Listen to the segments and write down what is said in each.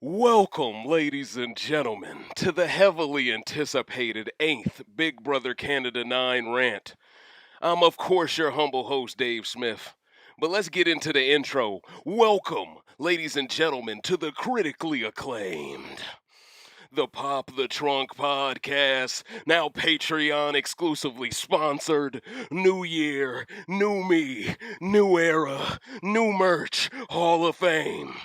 Welcome, ladies and gentlemen, to the heavily anticipated 8th Big Brother Canada 9 Rant. I'm, of course, your humble host, Dave Smith. But let's get into the intro. Welcome, ladies and gentlemen, to the critically acclaimed the Pop the Trunk podcast, now Patreon exclusively sponsored. New year, new me, new era, new merch, Hall of Fame.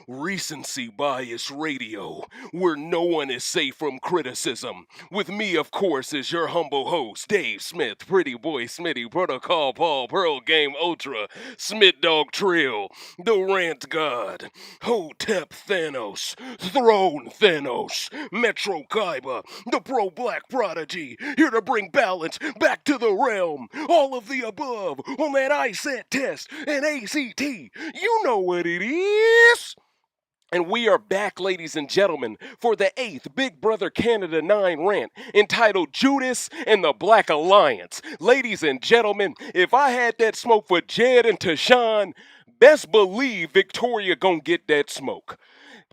Recency bias radio, where no one is safe from criticism. With me, of course, is your humble host, Dave Smith, Pretty Boy Smitty, Protocol Paul, Pearl Game Ultra, Smith Dog Trill, The Rant God, Hotep Thanos, Throne Thanos, Metro Kaiba, the Pro Black Prodigy, here to bring balance back to the realm. All of the above on that ISAT test and ACT. You know what it is. And we are back, ladies and gentlemen, for the 8th Big Brother Canada 9 Rant entitled Judas and the Black Alliance. Ladies and gentlemen, if I had that smoke for Jed and Tychon, best believe Victoria gonna get that smoke.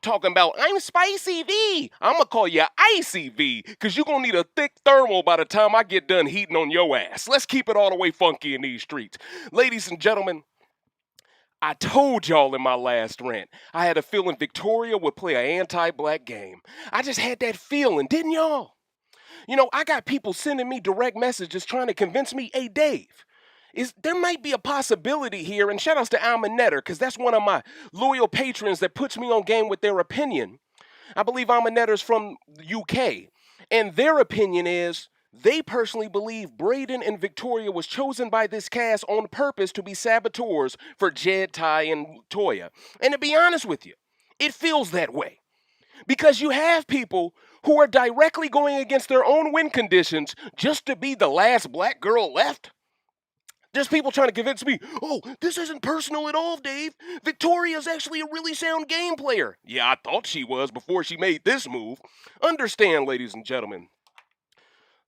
Talking about, I'm Spicy V. I'm gonna call you Icy V, because you're gonna need a thick thermal by the time I get done heating on your ass. Let's keep it all the way funky in these streets. Ladies and gentlemen, I told y'all in my last rant, I had a feeling Victoria would play an anti-black game. I just had that feeling, didn't y'all? You know, I got people sending me direct messages trying to convince me, hey, Dave, there might be a possibility here, and shout outs to Almanetter, because that's one of my loyal patrons that puts me on game with their opinion. I believe Almanetter's from the UK, and their opinion is they personally believe Breydon and Victoria was chosen by this cast on purpose to be saboteurs for Jed, Ty, and Toya. And to be honest with you, it feels that way. Because you have people who are directly going against their own win conditions just to be the last black girl left. There's people trying to convince me, oh, this isn't personal at all, Dave. Victoria's actually a really sound game player. Yeah, I thought she was before she made this move. Understand, ladies and gentlemen,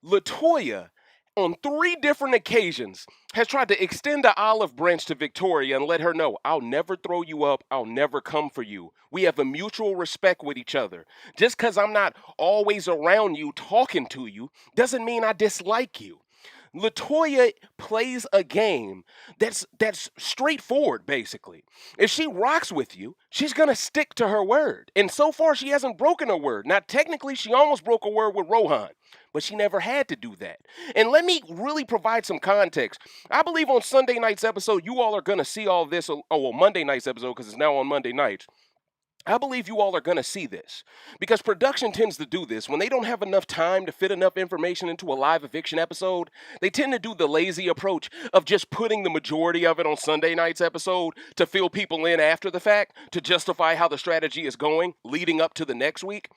Latoya, on 3 different occasions, has tried to extend the olive branch to Victoria and let her know, I'll never throw you up, I'll never come for you. We have a mutual respect with each other. Just because I'm not always around you talking to you doesn't mean I dislike you. Latoya plays a game that's straightforward, basically. If she rocks with you, she's going to stick to her word. And so far, she hasn't broken her word. Now, technically, she almost broke a word with Rohan, but she never had to do that. And let me really provide some context. I believe on Sunday night's episode, you all are going to see all this. Oh, well, Monday night's episode, because it's now on Monday nights. I believe you all are going to see this because production tends to do this. When they don't have enough time to fit enough information into a live eviction episode, they tend to do the lazy approach of just putting the majority of it on Sunday night's episode to fill people in after the fact to justify how the strategy is going leading up to the next week.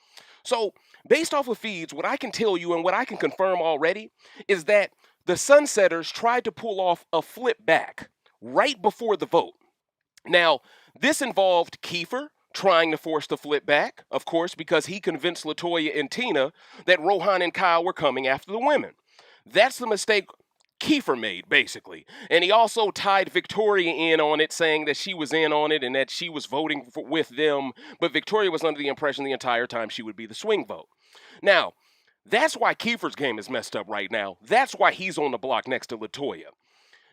So, based off of feeds, what I can tell you and what I can confirm already is that the Sunsetters tried to pull off a flip back right before the vote. Now, this involved Kiefer trying to force the flip back, of course, because he convinced Latoya and Tina that Rohan and Kyle were coming after the women. That's the mistake Kiefer made, basically. And he also tied Victoria in on it, saying that she was in on it and that she was voting with them, but Victoria was under the impression the entire time she would be the swing vote. Now, that's why Kiefer's game is messed up right now. That's why he's on the block next to Latoya.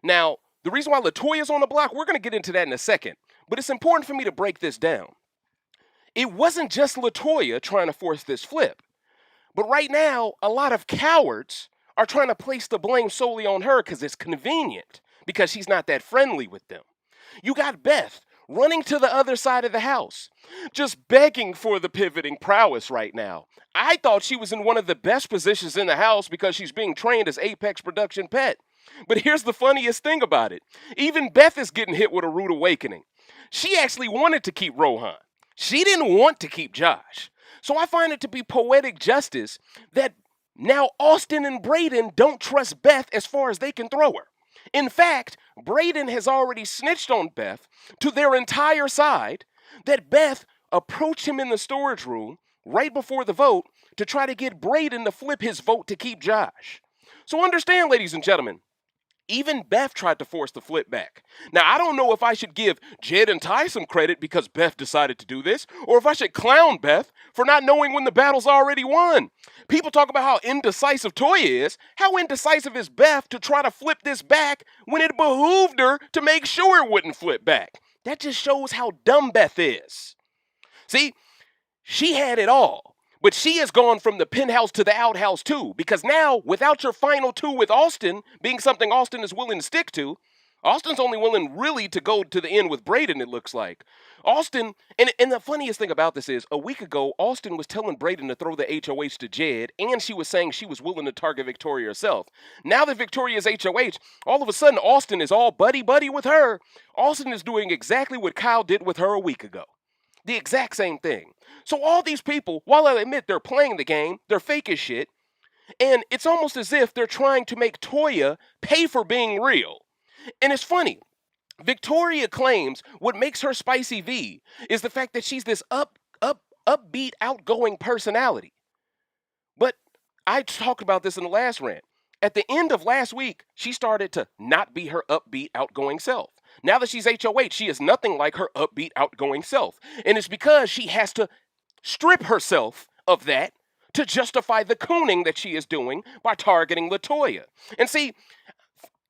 Now, the reason why Latoya's on the block, we're going to get into that in a second, but it's important for me to break this down. It wasn't just Latoya trying to force this flip. But right now, a lot of cowards are trying to place the blame solely on her because it's convenient, because she's not that friendly with them. You got Beth running to the other side of the house, just begging for the pivoting prowess right now. I thought she was in one of the best positions in the house because she's being trained as Apex production pet. But here's the funniest thing about it. Even Beth is getting hit with a rude awakening. She actually wanted to keep Rohan. She didn't want to keep Josh. So I find it to be poetic justice that now Austin and Breydon don't trust Beth as far as they can throw her. In fact, Breydon has already snitched on Beth to their entire side that Beth approached him in the storage room right before the vote to try to get Breydon to flip his vote to keep Josh. So understand, ladies and gentlemen, Even Beth tried to force the flip back. Now, I don't know if I should give Jed and Ty some credit because Beth decided to do this, or if I should clown Beth for not knowing when the battle's already won. People talk about how indecisive Toya is. How indecisive is Beth to try to flip this back when it behooved her to make sure it wouldn't flip back? That just shows how dumb Beth is. See, she had it all. But she has gone from the penthouse to the outhouse too, because now, without your final two with Austin, being something Austin is willing to stick to, Austin's only willing really to go to the end with Breydon, it looks like. Austin, and the funniest thing about this is, a week ago, Austin was telling Breydon to throw the HOH to Jed, and she was saying she was willing to target Victoria herself. Now that Victoria's HOH, all of a sudden, Austin is all buddy-buddy with her. Austin is doing exactly what Kyle did with her a week ago. The exact same thing. So all these people, while I admit they're playing the game, they're fake as shit, and it's almost as if they're trying to make Toya pay for being real. And it's funny. Victoria claims what makes her Spicy V is the fact that she's this upbeat, outgoing personality. But I talked about this in the last rant. At the end of last week, she started to not be her upbeat, outgoing self. Now that she's HOH, she is nothing like her upbeat, outgoing self. And it's because she has to strip herself of that to justify the cooning that she is doing by targeting Latoya. And see,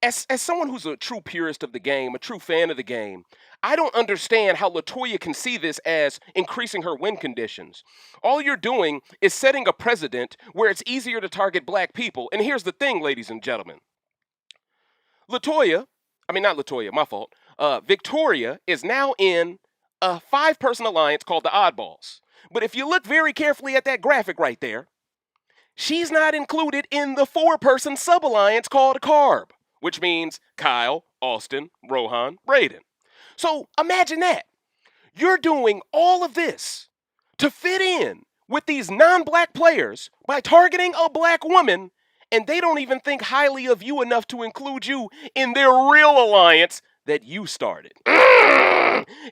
as someone who's a true purist of the game, a true fan of the game, I don't understand how Latoya can see this as increasing her win conditions. All you're doing is setting a precedent where it's easier to target black people. And here's the thing, ladies and gentlemen. Victoria is now in a 5-person alliance called the Oddballs. But if you look very carefully at that graphic right there, she's not included in the 4-person sub-alliance called Carb, which means Kyle, Austin, Rohan, Breydon. So imagine that. You're doing all of this to fit in with these non-black players by targeting a black woman, and they don't even think highly of you enough to include you in their real alliance that you started.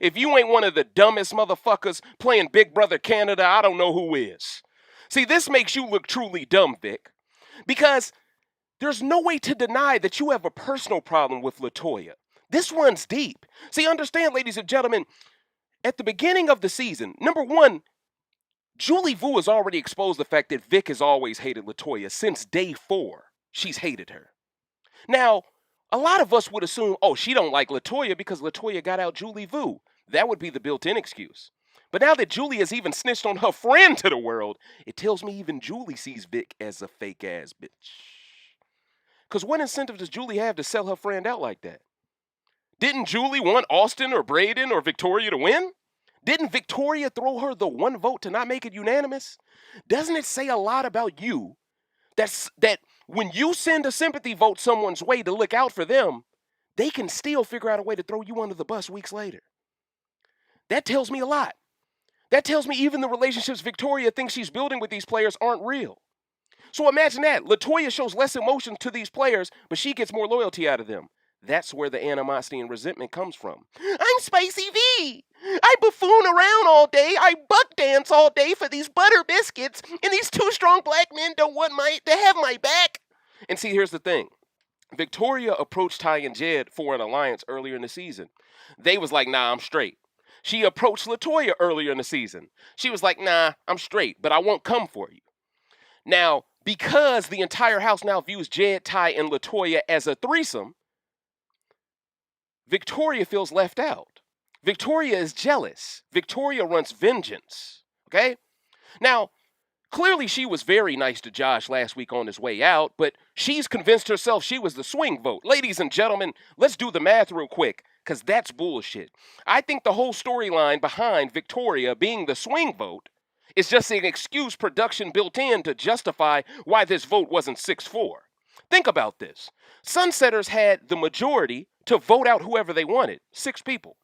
If you ain't one of the dumbest motherfuckers playing Big Brother Canada, I don't know who is. See, this makes you look truly dumb, Vic, because there's no way to deny that you have a personal problem with Latoya. This runs deep. See, understand, ladies and gentlemen, at the beginning of the season, number one, Julie Vu has already exposed the fact that Vic has always hated Latoya. Since day 4, she's hated her. Now, a lot of us would assume, oh, she don't like Latoya because Latoya got out Julie Vu. That would be the built-in excuse. But now that Julie has even snitched on her friend to the world, it tells me even Julie sees Vic as a fake-ass bitch. Because what incentive does Julie have to sell her friend out like that? Didn't Julie want Austin or Breydon or Victoria to win? Didn't Victoria throw her the one vote to not make it unanimous? Doesn't it say a lot about you that when you send a sympathy vote someone's way to look out for them, they can still figure out a way to throw you under the bus weeks later? That tells me a lot. That tells me even the relationships Victoria thinks she's building with these players aren't real. So imagine that. Latoya shows less emotion to these players, but she gets more loyalty out of them. That's where the animosity and resentment comes from. I'm Spicy V. I buffoon around all day. I buck dance all day for these butter biscuits, and these 2 strong black men don't want to have my back. And see, here's the thing. Victoria approached Ty and Jed for an alliance earlier in the season. They was like, nah, I'm straight. She approached Latoya earlier in the season. She was like, nah, I'm straight, but I won't come for you. Now, because the entire house now views Jed, Ty, and Latoya as a threesome, Victoria feels left out. Victoria is jealous. Victoria wants vengeance. Okay? Now, clearly she was very nice to Josh last week on his way out, but she's convinced herself she was the swing vote. Ladies and gentlemen, let's do the math real quick, because that's bullshit. I think the whole storyline behind Victoria being the swing vote is just an excuse production built in to justify why this vote wasn't 6-4. Think about this. Sunsetters had the majority to vote out whoever they wanted, 6 people.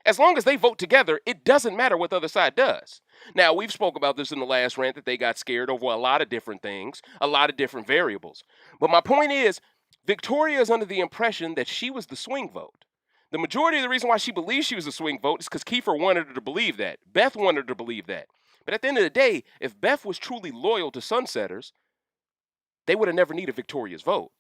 As long as they vote together, it doesn't matter what the other side does. Now, we've spoke about this in the last rant that they got scared over a lot of different things, a lot of different variables. But my point is, Victoria is under the impression that she was the swing vote. The majority of the reason why she believes she was a swing vote is because Kiefer wanted her to believe that. Beth wanted her to believe that. But at the end of the day, if Beth was truly loyal to Sunsetters, they would have never needed Victoria's vote.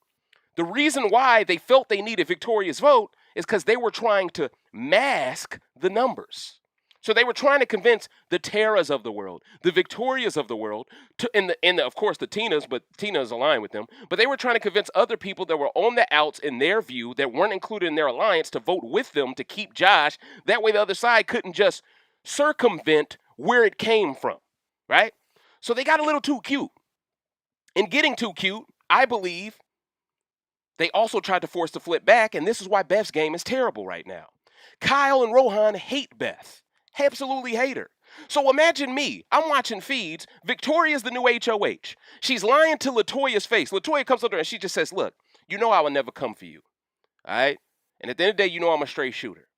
The reason why they felt they needed Victoria's vote is because they were trying to mask the numbers. So they were trying to convince the Teras of the world, the Victorias of the world, and of course the Tinas, but Tina's aligned with them. But they were trying to convince other people that were on the outs in their view that weren't included in their alliance to vote with them to keep Josh. That way the other side couldn't just circumvent where it came from, right? So they got a little too cute. In getting too cute, I believe they also tried to force the flip back, and this is why Beth's game is terrible right now. Kyle and Rohan hate Beth. Absolutely hate her. So imagine me. I'm watching feeds. Victoria's the new HOH. She's lying to Latoya's face. Latoya comes up to her and she just says, look, you know I would never come for you. All right? And at the end of the day, you know I'm a straight shooter.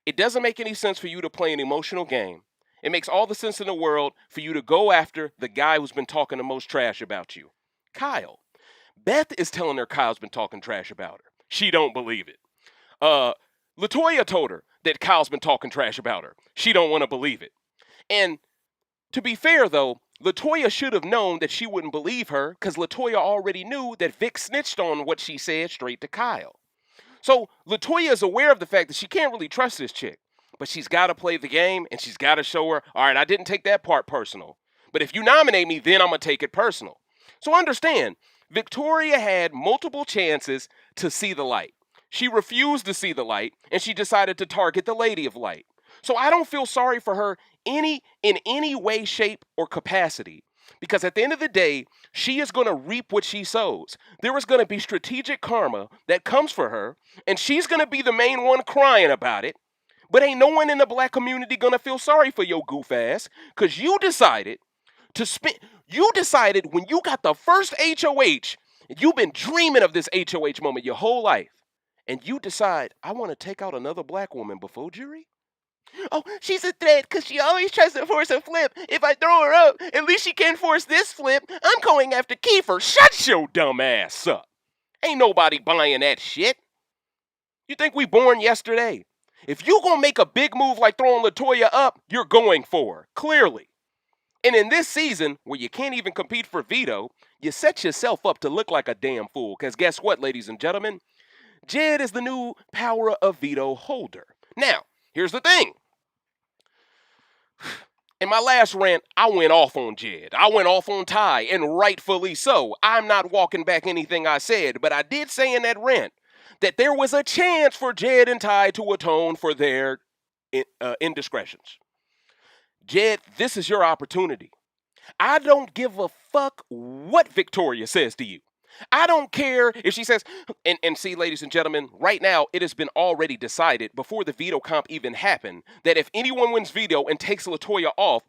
It doesn't make any sense for you to play an emotional game. It makes all the sense in the world for you to go after the guy who's been talking the most trash about you. Kyle. Beth is telling her Kyle's been talking trash about her. She don't believe it. Latoya told her that Kyle's been talking trash about her. She don't want to believe it. And to be fair, though, Latoya should have known that she wouldn't believe her because Latoya already knew that Vic snitched on what she said straight to Kyle. So Latoya is aware of the fact that she can't really trust this chick. But she's got to play the game and she's got to show her, all right, I didn't take that part personal. But if you nominate me, then I'm going to take it personal. So understand, Victoria had multiple chances to see the light. She refused to see the light, and she decided to target the Lady of Light. So I don't feel sorry for her in any way, shape, or capacity. Because at the end of the day, she is going to reap what she sows. There is going to be strategic karma that comes for her, and she's going to be the main one crying about it. But ain't no one in the black community going to feel sorry for your goof ass, because you decided when you got the first HOH, you've been dreaming of this HOH moment your whole life. And you decide, I want to take out another black woman before jury? Oh, she's a threat because she always tries to force a flip. If I throw her up, at least she can't force this flip. I'm going after Kiefer. Shut your dumb ass up. Ain't nobody buying that shit. You think we born yesterday? If you gonna make a big move like throwing Latoya up, you're going for her, clearly. And in this season, where you can't even compete for veto, you set yourself up to look like a damn fool. Because guess what, ladies and gentlemen? Jed is the new power of veto holder. Now, here's the thing. In my last rant, I went off on Jed. I went off on Ty, and rightfully so. I'm not walking back anything I said, but I did say in that rant that there was a chance for Jed and Ty to atone for their indiscretions. Jed, this is your opportunity. I don't give a fuck what Victoria says to you. I don't care if she says, and see, ladies and gentlemen, right now it has been already decided before the veto comp even happened that if anyone wins veto and takes Latoya off,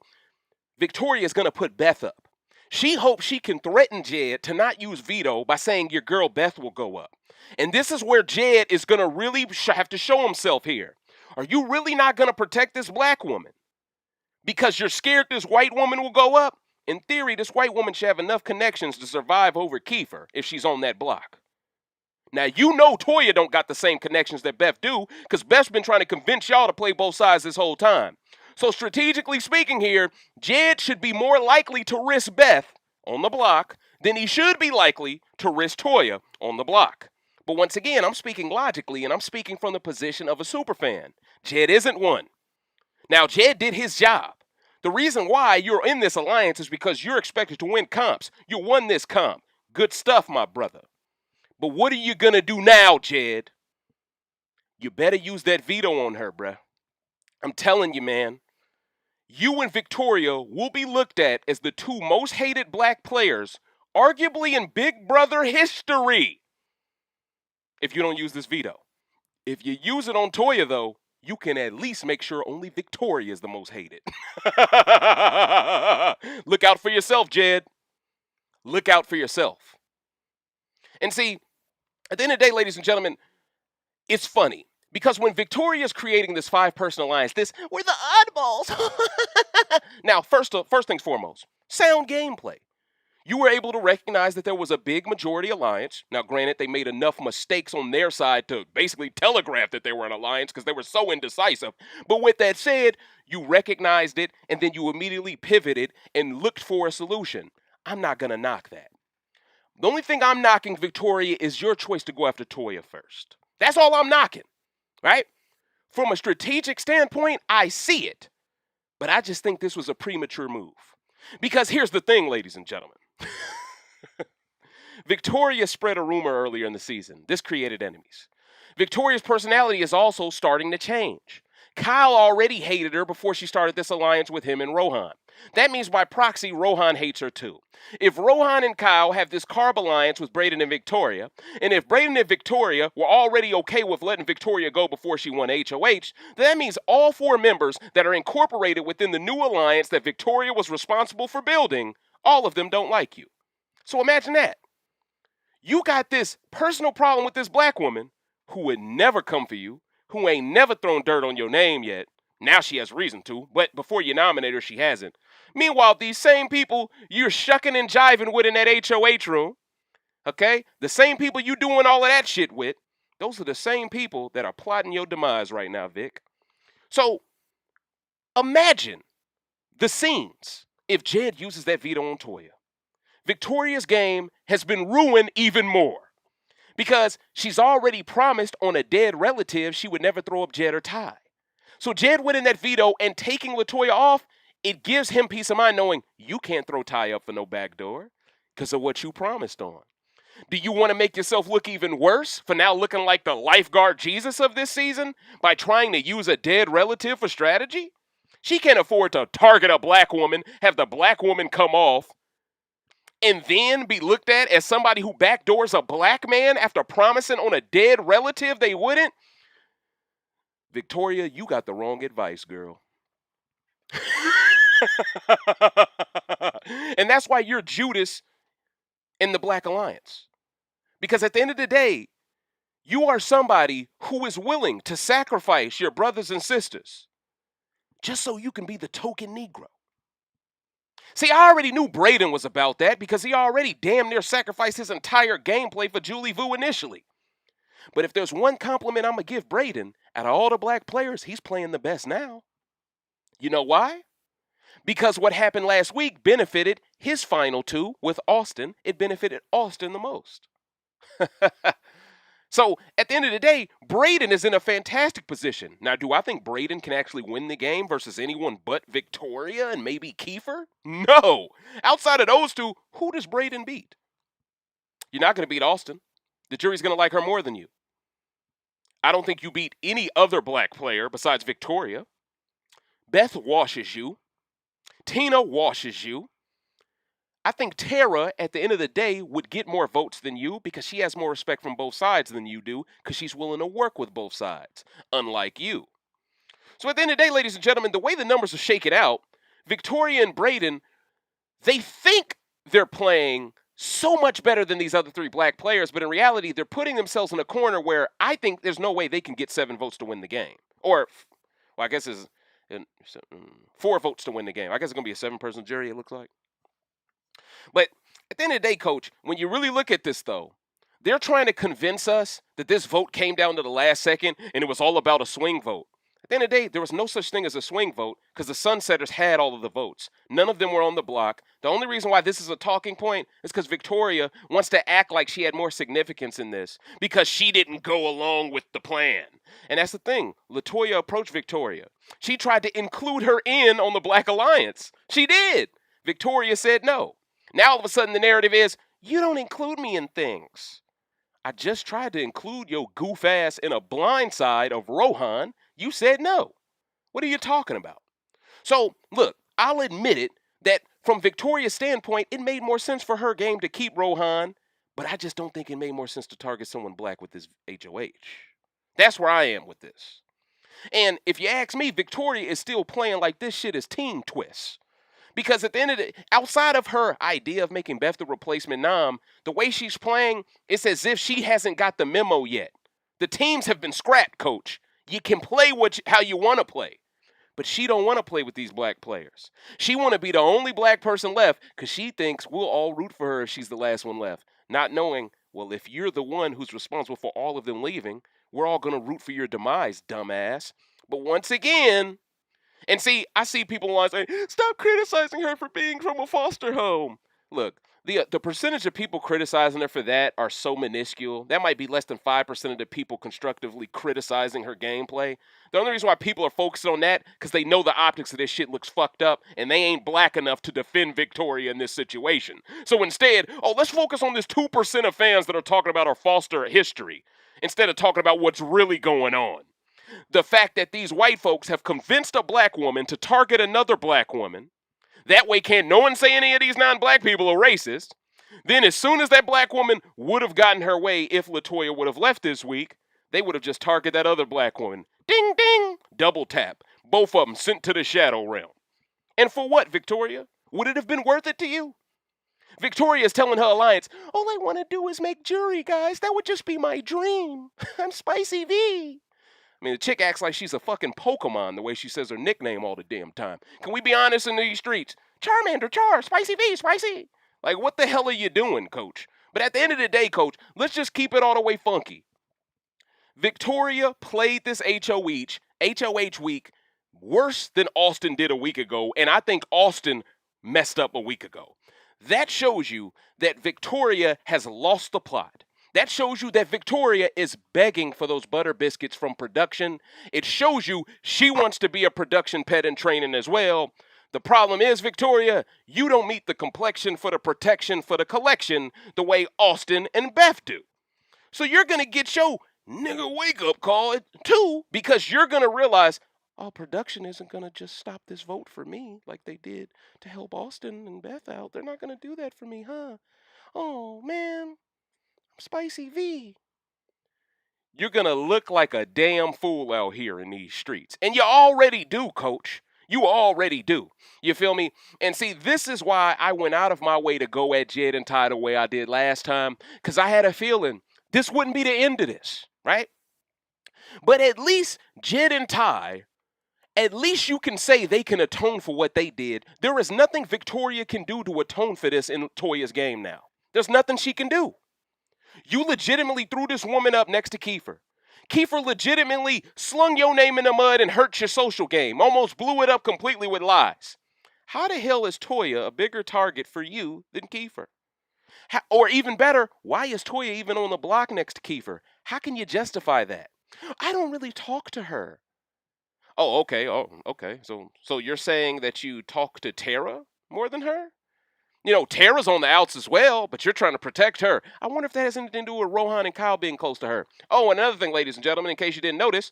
Victoria is going to put Beth up. She hopes she can threaten Jed to not use veto by saying your girl Beth will go up. And this is where Jed is going to really have to show himself here. Are you really not going to protect this black woman? Because you're scared this white woman will go up? In theory, this white woman should have enough connections to survive over Kiefer if she's on that block. Now, you know Toya don't got the same connections that Beth do, because Beth's been trying to convince y'all to play both sides this whole time. So strategically speaking here, Jed should be more likely to risk Beth on the block than he should be likely to risk Toya on the block. But once again, I'm speaking logically, and I'm speaking from the position of a superfan. Jed isn't one. Now, Jed did his job. The reason why you're in this alliance is because you're expected to win comps. You won this comp. Good stuff, my brother. But what are you going to do now, Jed? You better use that veto on her, bruh. I'm telling you, man. You and Victoria will be looked at as the two most hated black players, arguably in Big Brother history, if you don't use this veto. If you use it on Toya, though, you can at least make sure only Victoria is the most hated. Look out for yourself, Jed. Look out for yourself. And see, at the end of the day, ladies and gentlemen, it's funny. Because when Victoria's creating this 5-person alliance, we're the oddballs. Now, first things foremost, sound gameplay. You were able to recognize that there was a big majority alliance. Now, granted, they made enough mistakes on their side to basically telegraph that they were an alliance because they were so indecisive. But with that said, you recognized it, and then you immediately pivoted and looked for a solution. I'm not going to knock that. The only thing I'm knocking, Victoria, is your choice to go after Toya first. That's all I'm knocking, right? From a strategic standpoint, I see it. But I just think this was a premature move. Because here's the thing, ladies and gentlemen. Victoria spread a rumor earlier in the season. This created enemies. Victoria's personality is also starting to change. Kyle already hated her before she started this alliance with him and Rohan. That means by proxy, Rohan hates her too. If Rohan and Kyle have this carb alliance with Breydon and Victoria, and if Breydon and Victoria were already okay with letting Victoria go before she won HOH, then that means all 4 members that are incorporated within the new alliance that Victoria was responsible for building, all of them don't like you. So imagine that. You got this personal problem with this black woman who would never come for you, who ain't never thrown dirt on your name yet. Now she has reason to, but before you nominate her, she hasn't. Meanwhile, these same people you're shucking and jiving with in that HOH room, okay? The same people you doing all of that shit with, those are the same people that are plotting your demise right now, Vic. So imagine the scenes if Jed uses that veto on Toya. Victoria's game has been ruined even more because she's already promised on a dead relative she would never throw up Jed or Ty. So Jed winning that veto and taking Latoya off, it gives him peace of mind knowing you can't throw Ty up for no backdoor because of what you promised on. Do you want to make yourself look even worse for now looking like the lifeguard Jesus of this season by trying to use a dead relative for strategy? She can't afford to target a black woman, have the black woman come off, and then be looked at as somebody who backdoors a black man after promising on a dead relative they wouldn't. Victoria, you got the wrong advice, girl. And that's why you're Judas in the Black Alliance. Because at the end of the day, you are somebody who is willing to sacrifice your brothers and sisters just so you can be the token Negro. See, I already knew Breydon was about that because he already damn near sacrificed his entire gameplay for Julie Vu initially. But if there's one compliment I'm going to give Breydon, out of all the black players, he's playing the best now. You know why? Because what happened last week benefited his final 2 with Austin. It benefited Austin the most. So, at the end of the day, Breydon is in a fantastic position. Now, do I think Breydon can actually win the game versus anyone but Victoria and maybe Kiefer? No. Outside of those 2, who does Breydon beat? You're not going to beat Austin. The jury's going to like her more than you. I don't think you beat any other black player besides Victoria. Beth washes you. Tina washes you. I think Tera, at the end of the day, would get more votes than you because she has more respect from both sides than you do because she's willing to work with both sides, unlike you. So at the end of the day, ladies and gentlemen, the way the numbers are shaken out, Victoria and Breydon, they think they're playing so much better than these other 3 black players, but in reality, they're putting themselves in a corner where I think there's no way they can get 7 votes to win the game. Or, well, I guess it's 4 votes to win the game. I guess it's going to be a 7-person jury, it looks like. But at the end of the day, Coach, when you really look at this, though, they're trying to convince us that this vote came down to the last second and it was all about a swing vote. At the end of the day, there was no such thing as a swing vote because the Sunsetters had all of the votes. None of them were on the block. The only reason why this is a talking point is because Victoria wants to act like she had more significance in this because she didn't go along with the plan. And that's the thing. Latoya approached Victoria. She tried to include her in on the Black Alliance. She did. Victoria said no. Now all of a sudden the narrative is, you don't include me in things. I just tried to include your goof ass in a blind side of Rohan. You said no. What are you talking about? So, look, I'll admit it that from Victoria's standpoint, it made more sense for her game to keep Rohan, but I just don't think it made more sense to target someone black with this HOH. That's where I am with this. And if you ask me, Victoria is still playing like this shit is Teen Twist. Because at the end of the outside of her idea of making Beth the replacement nom, the way she's playing, it's as if she hasn't got the memo yet. The teams have been scrapped, Coach. You can play how you want to play. But she don't want to play with these black players. She want to be the only black person left because she thinks we'll all root for her if she's the last one left. Not knowing, well, if you're the one who's responsible for all of them leaving, we're all going to root for your demise, dumbass. But once again, and see, I see people online saying, stop criticizing her for being from a foster home. Look, The percentage of people criticizing her for that are so minuscule. That might be less than 5% of the people constructively criticizing her gameplay. The only reason why people are focused on that because they know the optics of this shit looks fucked up and they ain't black enough to defend Victoria in this situation. So instead, let's focus on this 2% of fans that are talking about our foster history instead of talking about what's really going on. The fact that these white folks have convinced a black woman to target another black woman. That way can't no one say any of these non-black people are racist. Then as soon as that black woman would have gotten her way if Latoya would have left this week, they would have just targeted that other black woman. Ding, ding, double tap. Both of them sent to the shadow realm. And for what, Victoria? Would it have been worth it to you? Victoria is telling her alliance, all I want to do is make jury, guys. That would just be my dream. I'm Spicy V. I mean, the chick acts like she's a fucking Pokemon the way she says her nickname all the damn time. Can we be honest in these streets? Charmander, Char, Spicy V, Spicy. Like, what the hell are you doing, coach? But at the end of the day, coach, let's just keep it all the way funky. Victoria played this HOH week worse than Austin did a week ago, and I think Austin messed up a week ago. That shows you that Victoria has lost the plot. That shows you that Victoria is begging for those butter biscuits from production. It shows you she wants to be a production pet in training as well. The problem is, Victoria, you don't meet the complexion for the protection for the collection the way Austin and Beth do. So you're going to get your nigga wake up call too because you're going to realize, production isn't going to just stop this vote for me like they did to help Austin and Beth out. They're not going to do that for me, huh? Oh, man. Spicy V. You're going to look like a damn fool out here in these streets. And you already do, coach. You already do. You feel me? And see, this is why I went out of my way to go at Jed and Ty the way I did last time. Because I had a feeling this wouldn't be the end of this, right? But at least Jed and Ty, at least you can say they can atone for what they did. There is nothing Victoria can do to atone for this in Toya's game now. There's nothing she can do. You legitimately threw this woman up next to Kiefer. Kiefer legitimately slung your name in the mud and hurt your social game, almost blew it up completely with lies. How the hell is Toya a bigger target for you than Kiefer? Or even better, why is Toya even on the block next to Kiefer? How can you justify that? I don't really talk to her. Oh, okay. So you're saying that you talk to Tera more than her? You know, Tera's on the outs as well, but you're trying to protect her. I wonder if that has anything to do with Rohan and Kyle being close to her. Oh, another thing, ladies and gentlemen, in case you didn't notice,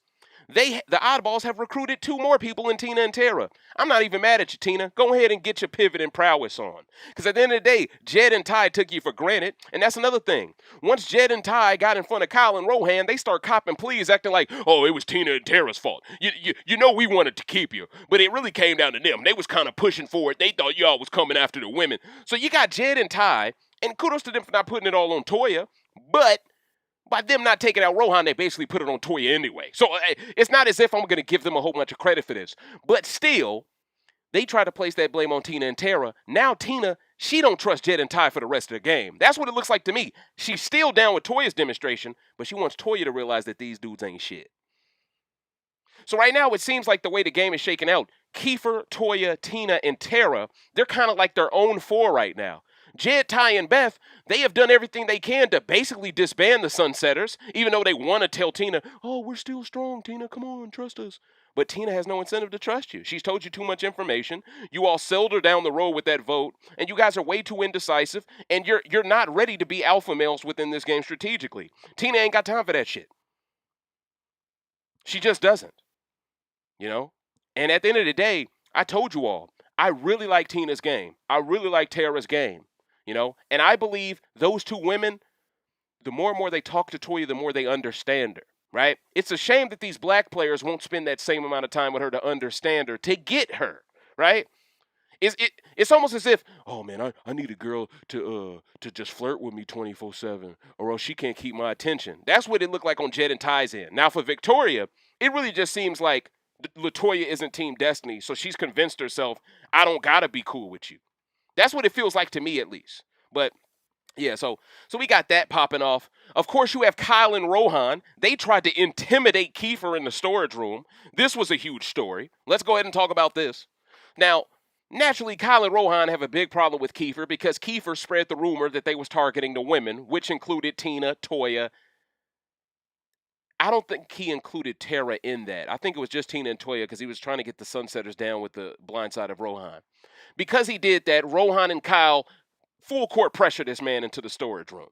the Oddballs have recruited 2 more people in Tina and Tera. I'm not even mad at you, Tina. Go ahead and get your pivot and prowess on. Because at the end of the day, Jed and Ty took you for granted, and that's another thing. Once Jed and Ty got in front of Kyle and Rohan, they start copping pleas, acting like, oh, it was Tina and Tera's fault. You know we wanted to keep you, but it really came down to them. They was kind of pushing for it. They thought y'all was coming after the women. So you got Jed and Ty, and kudos to them for not putting it all on Toya, but by them not taking out Rohan, they basically put it on Toya anyway. So it's not as if I'm going to give them a whole bunch of credit for this. But still, they try to place that blame on Tina and Tera. Now Tina, she don't trust Jed and Ty for the rest of the game. That's what it looks like to me. She's still down with Toya's demonstration, but she wants Toya to realize that these dudes ain't shit. So right now, it seems like the way the game is shaking out, Kiefer, Toya, Tina, and Tera, they're kind of like their own 4 right now. Jed, Ty, and Beth, they have done everything they can to basically disband the Sunsetters, even though they want to tell Tina, oh, we're still strong, Tina, come on, trust us. But Tina has no incentive to trust you. She's told you too much information. You all sailed her down the road with that vote, and you guys are way too indecisive, and you're not ready to be alpha males within this game strategically. Tina ain't got time for that shit. She just doesn't, you know? And at the end of the day, I told you all, I really like Tina's game. I really like Tera's game. You know, and I believe those 2 women, the more and more they talk to Toya, the more they understand her, right? It's a shame that these black players won't spend that same amount of time with her to understand her, to get her, right? It's almost as if, oh man, I need a girl to just flirt with me 24/7, or else she can't keep my attention. That's what it looked like on Jed and Ty's end. Now for Victoria, it really just seems like Latoya isn't Team Destiny, so she's convinced herself, I don't gotta be cool with you. That's what it feels like to me, at least. But yeah, so we got that popping off. Of course, you have Kyle and Rohan. They tried to intimidate Kiefer in the storage room. This was a huge story. Let's go ahead and talk about this. Now, Naturally, Kyle and Rohan have a big problem with Kiefer because Kiefer spread the rumor that they was targeting the women, which included Tina, Toya. I don't think he included Tera in that. I think it was just Tina and Toya because he was trying to get the Sunsetters down with the blind side of Rohan. Because he did that, Rohan and Kyle full court pressure this man into the storage room.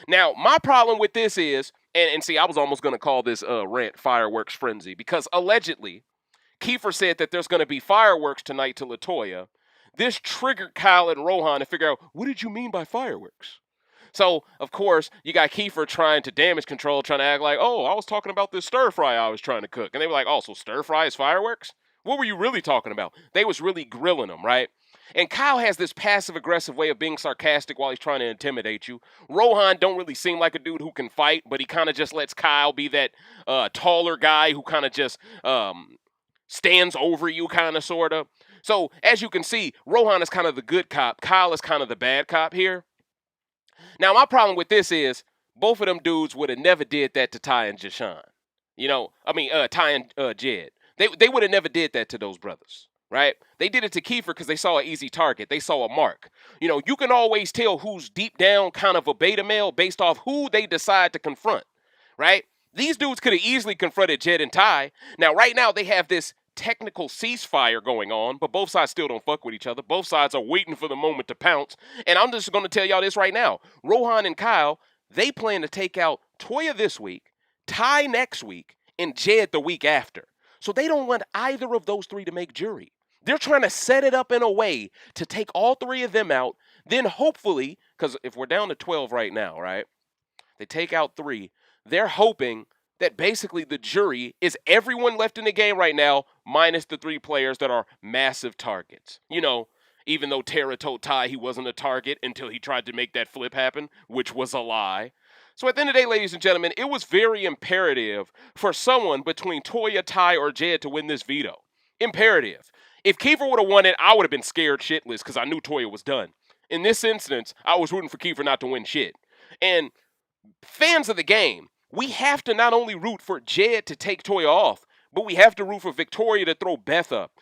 Now, my problem with this is, and see, I was almost going to call this rant fireworks frenzy because allegedly, Kiefer said that there's going to be fireworks tonight to Latoya. This triggered Kyle and Rohan to figure out, what did you mean by fireworks? So, of course, you got Kiefer trying to damage control, trying to act like, oh, I was talking about this stir fry I was trying to cook. And they were like, oh, so stir fry is fireworks? What were you really talking about? They was really grilling them, right? And Kyle has this passive-aggressive way of being sarcastic while he's trying to intimidate you. Rohan don't really seem like a dude who can fight, but he kind of just lets Kyle be that taller guy who kind of just stands over you, kind of, sort of. So, as you can see, Rohan is kind of the good cop. Kyle is kind of the bad cop here. Now, my problem with this is both of them dudes would have never did that to Ty and Jedson. Ty and Jed. They would have never did that to those brothers, right? They did it to Kiefer because they saw an easy target. They saw a mark. You can always tell who's deep down kind of a beta male based off who they decide to confront, right? These dudes could have easily confronted Jed and Ty. Now, right now, they have this technical ceasefire going on, but both sides still don't fuck with each other. Both sides are waiting for the moment to pounce. And I'm just going to tell y'all this right now. Rohan and Kyle, they plan to take out Toya this week, Ty next week, and Jed the week after. So they don't want either of those three to make jury. They're trying to set it up in a way to take all three of them out. Then hopefully, because if we're down to 12 right now, right? They take out 3. They're hoping that basically the jury is everyone left in the game right now, minus the 3 players that are massive targets. Even though Tera told Ty he wasn't a target until he tried to make that flip happen, which was a lie. So at the end of the day, ladies and gentlemen, it was very imperative for someone between Toya, Ty, or Jed to win this veto. Imperative. If Kiefer would have won it, I would have been scared shitless because I knew Toya was done. In this instance, I was rooting for Kiefer not to win shit. And fans of the game, we have to not only root for Jed to take Toya off, but we have to root for Victoria to throw Beth up.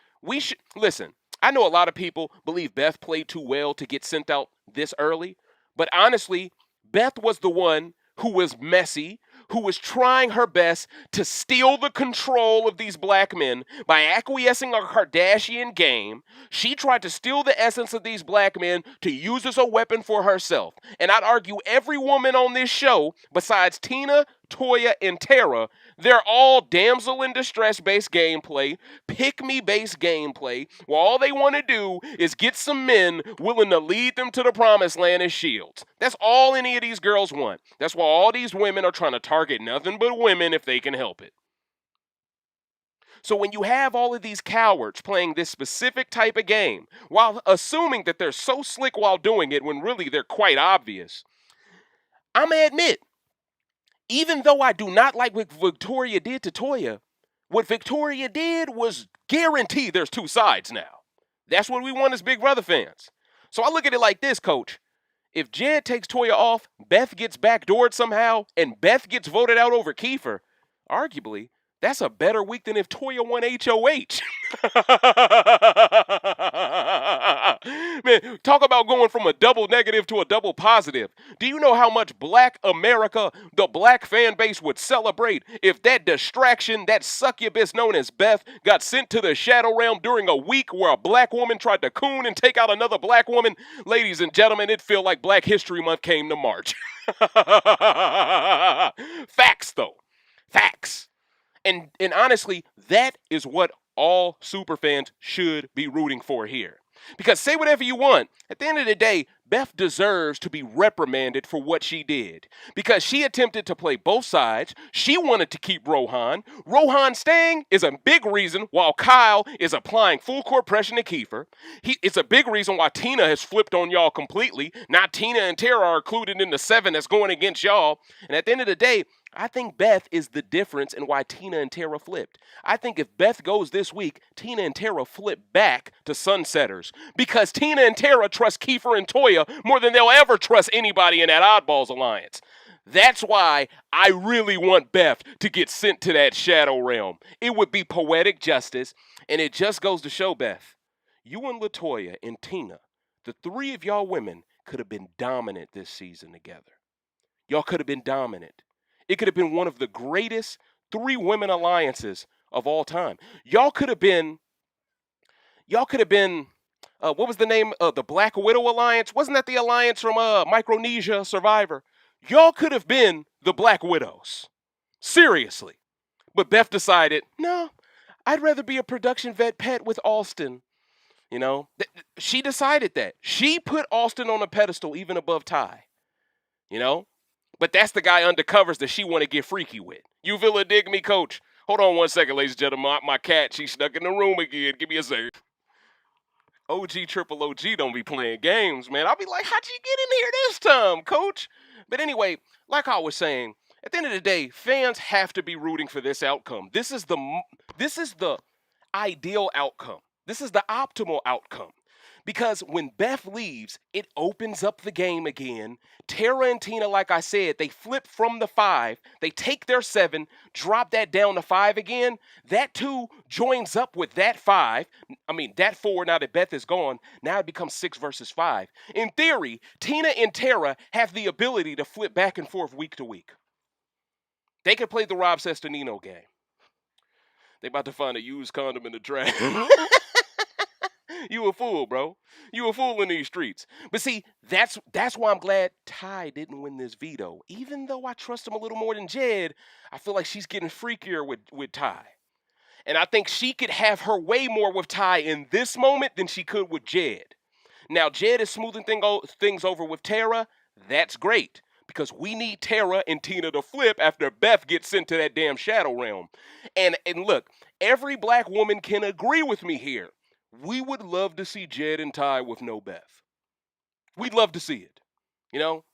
Listen, I know a lot of people believe Beth played too well to get sent out this early, but honestly, Beth was the one who was messy, who was trying her best to steal the control of these black men by acquiescing a Kardashian game. She tried to steal the essence of these black men to use as a weapon for herself. And I'd argue every woman on this show, besides Tina, Toya, and Tera, they're all damsel in distress based gameplay, pick me based gameplay, where all they want to do is get some men willing to lead them to the promised land as shields. That's all any of these girls want. That's why all these women are trying to target nothing but women if they can help it. So when you have all of these cowards playing this specific type of game, while assuming that they're so slick while doing it when really they're quite obvious, I'm going to admit, even though I do not like what Victoria did to Toya, what Victoria did was guarantee there's 2 sides now. That's what we want as Big Brother fans. So I look at it like this, Coach. If Jed takes Toya off, Beth gets backdoored somehow, and Beth gets voted out over Kiefer, arguably, that's a better week than if Toya won HOH. Man, talk about going from a double negative to a double positive. Do you know how much Black America, the black fan base, would celebrate if that distraction, that succubus known as Beth, got sent to the Shadow Realm during a week where a black woman tried to coon and take out another black woman? Ladies and gentlemen, it feel like Black History Month came to March. Facts, though. Facts. And honestly, that is what all superfans should be rooting for here. Because say whatever you want, at the end of the day, Beth deserves to be reprimanded for what she did. Because she attempted to play both sides. She wanted to keep Rohan. Rohan staying is a big reason why Kyle is applying full court pressure to Kiefer. It's a big reason why Tina has flipped on y'all completely. Now Tina and Tera are included in the 7 that's going against y'all. And at the end of the day, I think Beth is the difference in why Tina and Tera flipped. I think if Beth goes this week, Tina and Tera flip back to Sunsetters. Because Tina and Tera trust Kiefer and Toya more than they'll ever trust anybody in that Oddballs alliance. That's why I really want Beth to get sent to that Shadow Realm. It would be poetic justice, and it just goes to show, Beth, you and Latoya and Tina, the three of y'all women could have been dominant this season together. Y'all could have been dominant. It could have been one of the greatest three women alliances of all time. Y'all could have been, what was the name of the Black Widow Alliance? Wasn't that the alliance from Micronesia Survivor? Y'all could have been the Black Widows. Seriously. But Beth decided, no, I'd rather be a production vet pet with Austin. You know, she decided that. She put Austin on a pedestal even above Ty. You know? But that's the guy undercovers that she want to get freaky with. You feel it, dig me, coach? Hold on one second, ladies and gentlemen. My cat, she's stuck in the room again. Give me a second. OG Triple OG don't be playing games, man. I'll be like, how'd you get in here this time, coach? But anyway, like I was saying, at the end of the day, fans have to be rooting for this outcome. This is the ideal outcome. This is the optimal outcome. Because when Beth leaves, it opens up the game again. Tera and Tina, like I said, they flip from the 5. They take their 7, drop that down to 5 again. That 2 joins up with that 5. That 4, now that Beth is gone. Now it becomes 6 versus 5. In theory, Tina and Tera have the ability to flip back and forth week to week. They could play the Rob Cesternino game. They about to find a used condom in the trash. You a fool, bro. You a fool in these streets. But see, that's why I'm glad Ty didn't win this veto. Even though I trust him a little more than Jed, I feel like she's getting freakier with Ty. And I think she could have her way more with Ty in this moment than she could with Jed. Now, Jed is smoothing things over with Tera. That's great. Because we need Tera and Tina to flip after Beth gets sent to that damn shadow realm. And look, every black woman can agree with me here. We would love to see Jed and Ty with no Beth. We'd love to see it. You know?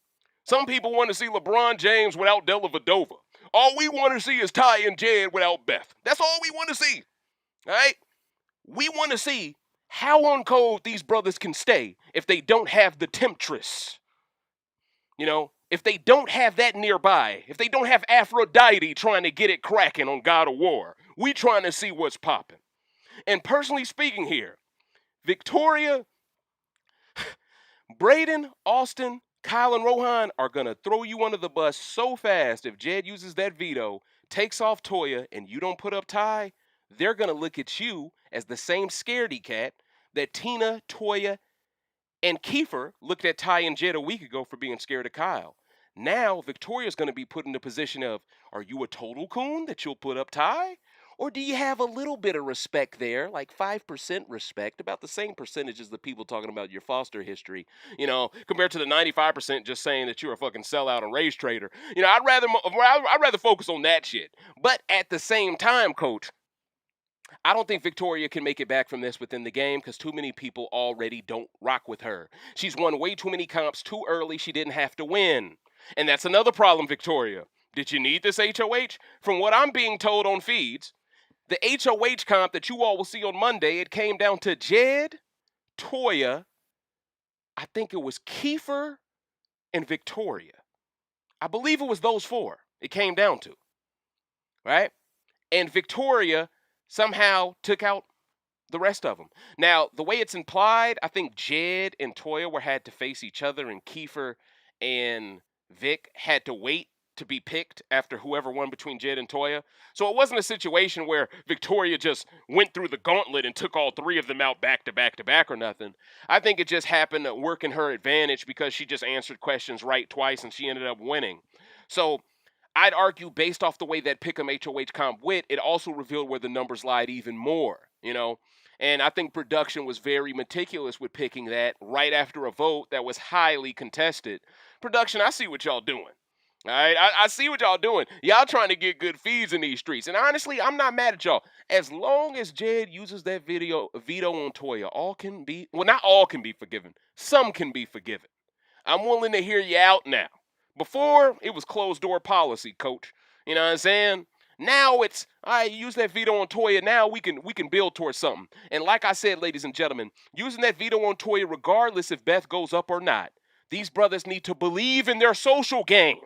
Some people want to see LeBron James without Della Vadova. All we want to see is Ty and Jed without Beth. That's all we want to see. All right? We want to see how on code these brothers can stay if they don't have the temptress. You know? If they don't have that nearby. If they don't have Aphrodite trying to get it cracking on God of War. We trying to see what's popping. And personally speaking here, Victoria, Breydon, Austin, Kyle, and Rohan are going to throw you under the bus so fast if Jed uses that veto, takes off Toya, and you don't put up Ty, they're going to look at you as the same scaredy cat that Tina, Toya, and Kiefer looked at Ty and Jed a week ago for being scared of Kyle. Now, Victoria's going to be put in the position of, are you a total coon that you'll put up Ty? Or do you have a little bit of respect there, like 5% respect, about the same percentage as the people talking about your foster history, you know, compared to the 95% just saying that you're a fucking sellout and race trader. You know, I'd rather focus on that shit. But at the same time, coach, I don't think Victoria can make it back from this within the game because too many people already don't rock with her. She's won way too many comps too early. She didn't have to win. And that's another problem, Victoria. Did you need this HOH? From what I'm being told on feeds, the HOH comp that you all will see on Monday, it came down to Jed, Toya, I think it was Kiefer, and Victoria. I believe it was those 4 it came down to, right? And Victoria somehow took out the rest of them. Now, the way it's implied, I think Jed and Toya had to face each other, and Kiefer and Vic had to wait to be picked after whoever won between Jed and Toya. So it wasn't a situation where Victoria just went through the gauntlet and took all 3 of them out back to back to back or nothing. I think it just happened to work in her advantage because she just answered questions right twice and she ended up winning. So I'd argue based off the way that Pick'em HOH comp went, it also revealed where the numbers lied even more, you know? And I think production was very meticulous with picking that right after a vote that was highly contested. Production, I see what y'all doing. All right, I see what y'all doing. Y'all trying to get good feeds in these streets. And honestly, I'm not mad at y'all. As long as Jed uses that veto on Toya, not all can be forgiven. Some can be forgiven. I'm willing to hear you out now. Before, it was closed door policy, coach. You know what I'm saying? Now it's, all right, use that veto on Toya. Now we can build towards something. And like I said, ladies and gentlemen, using that veto on Toya, regardless if Beth goes up or not, these brothers need to believe in their social game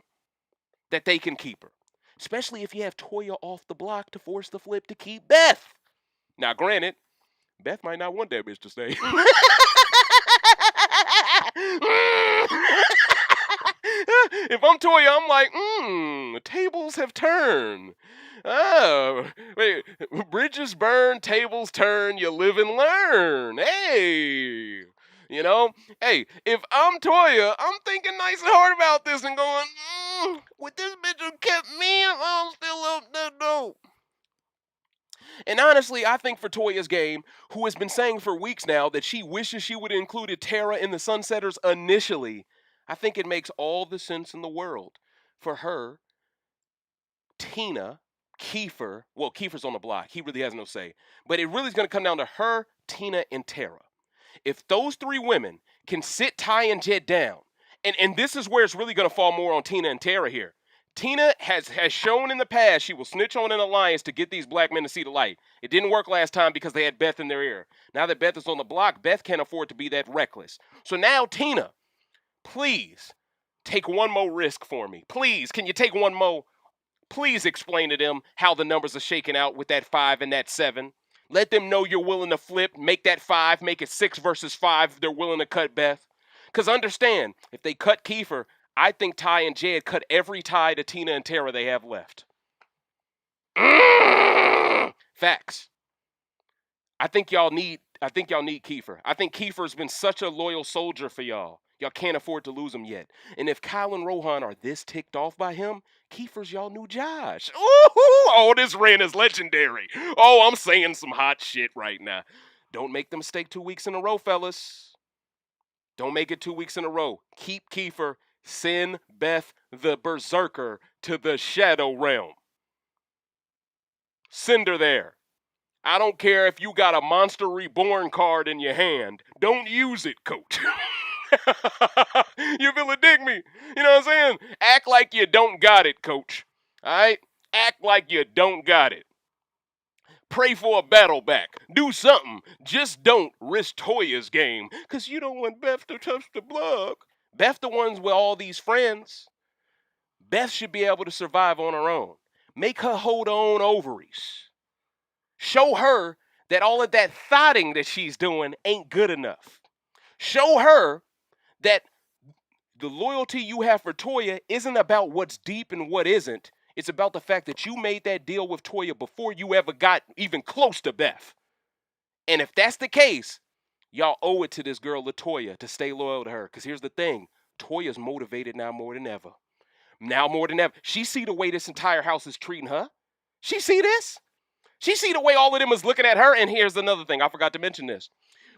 that they can keep her. Especially if you have Toya off the block to force the flip to keep Beth. Now, granted, Beth might not want that bitch to stay. If I'm Toya, I'm like, tables have turned. Oh, wait, bridges burn, tables turn, you live and learn. Hey, you know, hey, if I'm Toya, I'm thinking nice and hard about this and going, would this bitch have kept me if I'm still up there, though? And honestly, I think for Toya's game, who has been saying for weeks now that she wishes she would have included Tera in the Sunsetters initially, I think it makes all the sense in the world for her, Tina, Kiefer. Well, Kiefer's on the block. He really has no say. But it really is going to come down to her, Tina, and Tera. If those three women can sit Ty and Jed down, and this is where it's really going to fall more on Tina and Tera here. Tina has shown in the past she will snitch on an alliance to get these black men to see the light. It didn't work last time because they had Beth in their ear. Now that Beth is on the block, Beth can't afford to be that reckless. So now, Tina, please take one more risk for me. Please, can you take one more? Please explain to them how the numbers are shaking out with that 5 and that 7. Let them know you're willing to flip, make that 5, make it 6 versus 5 if they're willing to cut Beth. Because understand, if they cut Kiefer, I think Ty and Jed cut every tie to Tina and Tera they have left. Facts. I think y'all need Kiefer. I think Kiefer's been such a loyal soldier for y'all. Y'all can't afford to lose him yet. And if Kyle and Rohan are this ticked off by him, Kiefer's y'all new Josh. Ooh, oh, this rant is legendary. Oh, I'm saying some hot shit right now. Don't make the mistake 2 weeks in a row, fellas. Don't make it 2 weeks in a row. Keep Kiefer. Send Beth the Berserker to the Shadow Realm. Send her there. I don't care if you got a Monster Reborn card in your hand. Don't use it, coach. You feel it, dig me? You know what I'm saying? Act like you don't got it, coach. All right? Act like you don't got it. Pray for a battle back. Do something. Just don't risk Toya's game, because you don't want Beth to touch the block. Beth the ones with all these friends. Beth should be able to survive on her own. Make her hold her own ovaries. Show her that all of that thotting that she's doing ain't good enough. Show her that the loyalty you have for Toya isn't about what's deep and what isn't. It's about the fact that you made that deal with Toya before you ever got even close to Beth. And if that's the case, y'all owe it to this girl Latoya to stay loyal to her. Because here's the thing. Toya's motivated now more than ever. Now more than ever. She see the way this entire house is treating her. She see this. She see the way all of them is looking at her. And here's another thing. I forgot to mention this.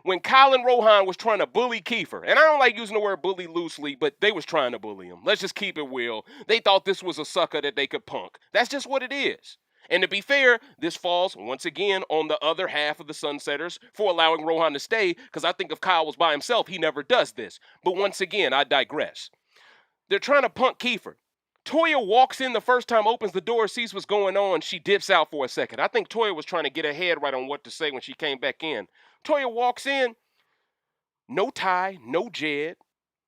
When Kyle and Rohan was trying to bully Kiefer, and I don't like using the word bully loosely, but they was trying to bully him. Let's just keep it real. They thought this was a sucker that they could punk. That's just what it is. And to be fair, this falls, once again, on the other half of the Sunsetters for allowing Rohan to stay, because I think if Kyle was by himself, he never does this. But once again, I digress. They're trying to punk Kiefer. Toya walks in the first time, opens the door, sees what's going on. She dips out for a second. I think Toya was trying to get her head right on what to say when she came back in. Toya walks in. No Ty, no Jed,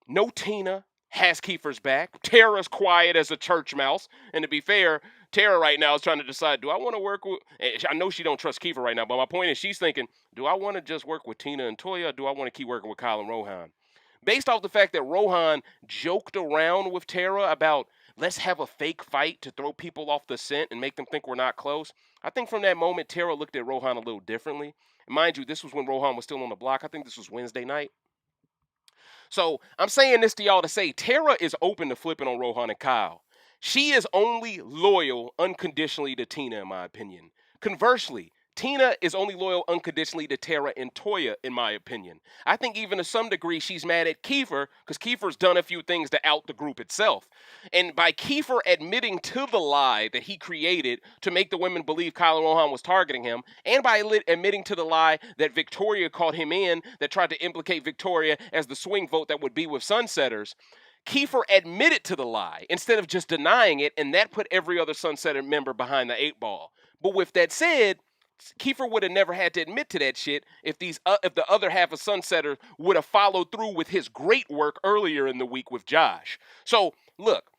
no Tina, has Kiefer's back. Tera's quiet as a church mouse. And to be fair, Tera right now is trying to decide, do I want to work with... I know she don't trust Kiefer right now, but my point is she's thinking, do I want to just work with Tina and Toya, or do I want to keep working with Kyle and Rohan? Based off the fact that Rohan joked around with Tera about, let's have a fake fight to throw people off the scent and make them think we're not close, I think from that moment, Tera looked at Rohan a little differently. And mind you, this was when Rohan was still on the block. I think this was Wednesday night. So I'm saying this to y'all to say Tera is open to flipping on Rohan and Kyle. She is only loyal unconditionally to Tina, in my opinion. Conversely, Tina is only loyal unconditionally to Tera and Toya, in my opinion. I think even to some degree she's mad at Kiefer because Kiefer's done a few things to out the group itself. And by Kiefer admitting to the lie that he created to make the women believe Kyle and Rohan was targeting him, and by admitting to the lie that Victoria caught him in that tried to implicate Victoria as the swing vote that would be with Sunsetters, Kiefer admitted to the lie instead of just denying it, and that put every other Sunsetter member behind the 8-ball. But with that said, Kiefer would have never had to admit to that shit if the other half of Sunsetter would have followed through with his great work earlier in the week with Josh. So, look,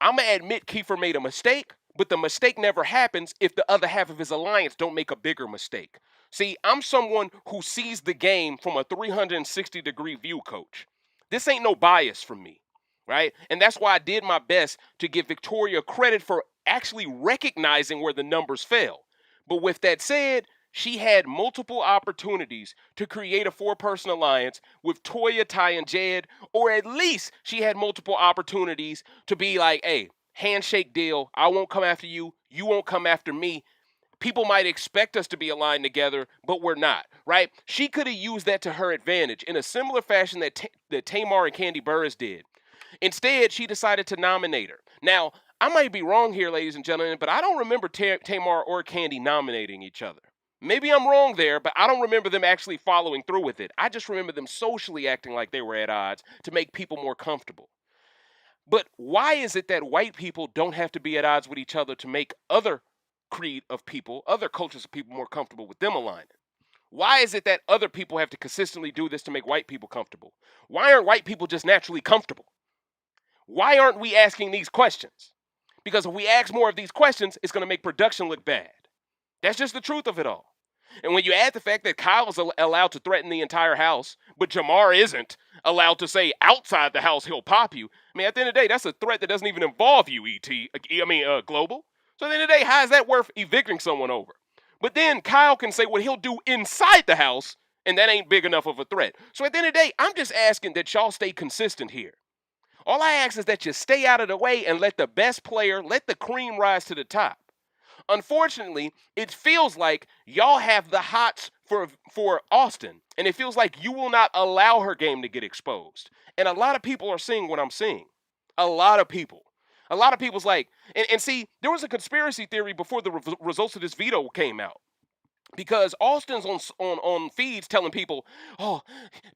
I'm going to admit Kiefer made a mistake, but the mistake never happens if the other half of his alliance don't make a bigger mistake. See, I'm someone who sees the game from a 360-degree view, coach. This ain't no bias from me, right? And that's why I did my best to give Victoria credit for actually recognizing where the numbers fell. But with that said, she had multiple opportunities to create a four-person alliance with Toya, Ty, and Jed, or at least she had multiple opportunities to be like, hey, handshake deal. I won't come after you. You won't come after me. People might expect us to be aligned together, but we're not, right? She could have used that to her advantage in a similar fashion that Tamar and Candy Burris did. Instead, she decided to nominate her. Now, I might be wrong here, ladies and gentlemen, but I don't remember Tamar or Candy nominating each other. Maybe I'm wrong there, but I don't remember them actually following through with it. I just remember them socially acting like they were at odds to make people more comfortable. But why is it that white people don't have to be at odds with each other to make other creed of people, other cultures of people more comfortable with them aligning? Why is it that other people have to consistently do this to make white people comfortable? Why aren't white people just naturally comfortable? Why aren't we asking these questions? Because if we ask more of these questions, it's going to make production look bad. That's just the truth of it all. And when you add the fact that Kyle is allowed to threaten the entire house, but Jamar isn't allowed to say outside the house he'll pop you, I mean, at the end of the day, that's a threat that doesn't even involve you, Global. So at the end of the day, how is that worth evicting someone over? But then Kyle can say what he'll do inside the house, and that ain't big enough of a threat. So at the end of the day, I'm just asking that y'all stay consistent here. All I ask is that you stay out of the way and let the best player, let the cream rise to the top. Unfortunately, it feels like y'all have the hots for Austin, and it feels like you will not allow her game to get exposed. And a lot of people are seeing what I'm seeing. A lot of people. A lot of people's like, and see, there was a conspiracy theory before the results of this veto came out. Because Austin's on feeds telling people, oh,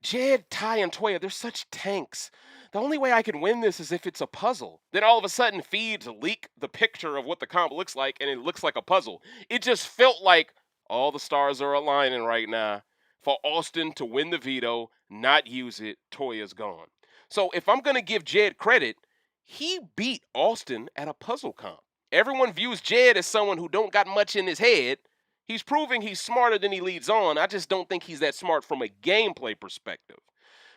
Jed, Ty, and Toya, they're such tanks. The only way I can win this is if it's a puzzle. Then all of a sudden, feeds leak the picture of what the comp looks like, and it looks like a puzzle. It just felt like all the stars are aligning right now for Austin to win the veto, not use it. Toya's gone. So if I'm going to give Jed credit, he beat Austin at a puzzle comp. Everyone views Jed as someone who don't got much in his head. He's proving he's smarter than he leads on. I just don't think he's that smart from a gameplay perspective.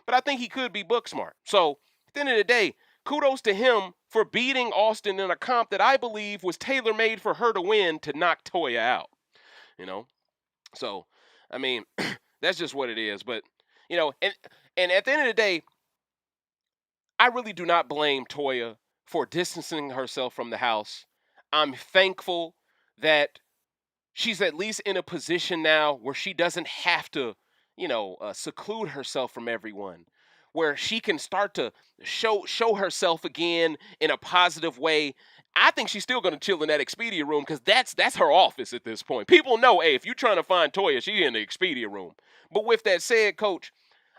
But I think he could be book smart. So, at the end of the day, kudos to him for beating Austin in a comp that I believe was tailor-made for her to win to knock Toya out. You know? So, I mean, that's just what it is. But, you know, and at the end of the day, I really do not blame Toya for distancing herself from the house. I'm thankful that she's at least in a position now where she doesn't have to, seclude herself from everyone, where she can start to show herself again in a positive way. I think she's still going to chill in that Expedia room because that's her office at this point. People know, hey, if you're trying to find Toya, she's in the Expedia room. But with that said, Coach,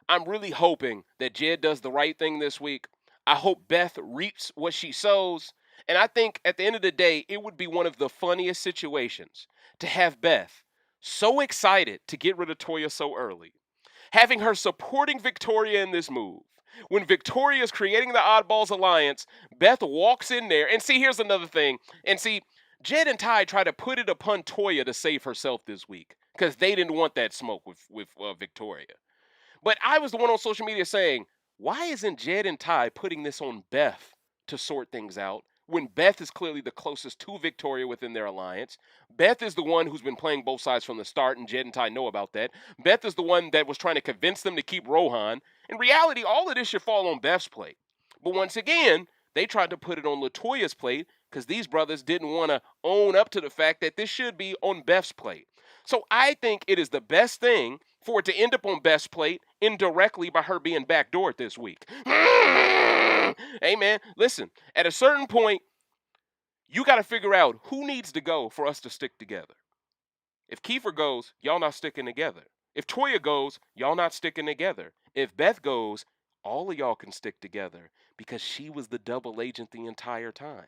I'm really hoping that Jed does the right thing this week. I hope Beth reaps what she sows. And I think at the end of the day, it would be one of the funniest situations to have Beth so excited to get rid of Toya so early, having her supporting Victoria in this move. When Victoria is creating the Oddballs Alliance, Beth walks in there. And see, here's another thing. And see, Jed and Ty try to put it upon Toya to save herself this week because they didn't want that smoke with Victoria. But I was the one on social media saying, why isn't Jed and Ty putting this on Beth to sort things out when Beth is clearly the closest to Victoria within their alliance? Beth is the one who's been playing both sides from the start, and Jed and Ty know about that. Beth is the one that was trying to convince them to keep Rohan. In reality, all of this should fall on Beth's plate. But once again, they tried to put it on Latoya's plate because these brothers didn't want to own up to the fact that this should be on Beth's plate. So I think it is the best thing for it to end up on Beth's plate indirectly by her being backdoored this week. Hey, man, listen, at a certain point, you got to figure out who needs to go for us to stick together. If Kiefer goes, y'all not sticking together. If Toya goes, y'all not sticking together. If Beth goes, all of y'all can stick together because she was the double agent the entire time.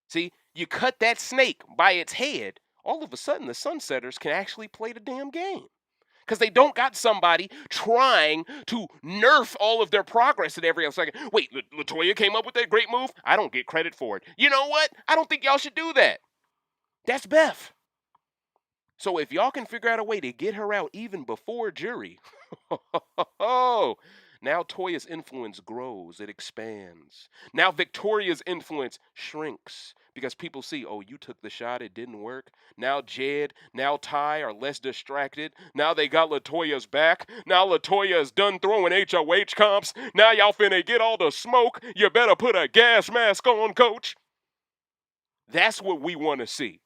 See, you cut that snake by its head, all of a sudden the Sunsetters can actually play the damn game. Because they don't got somebody trying to nerf all of their progress at every second. Wait, Latoya came up with that great move? I don't get credit for it. You know what? I don't think y'all should do that. That's Beth. So if y'all can figure out a way to get her out even before jury, oh, now Toya's influence grows, it expands. Now Victoria's influence shrinks because people see, oh, you took the shot, it didn't work. Now Jed, now Ty are less distracted. Now they got Latoya's back. Now Latoya is done throwing HOH comps. Now y'all finna get all the smoke. You better put a gas mask on, coach. That's what we want to see.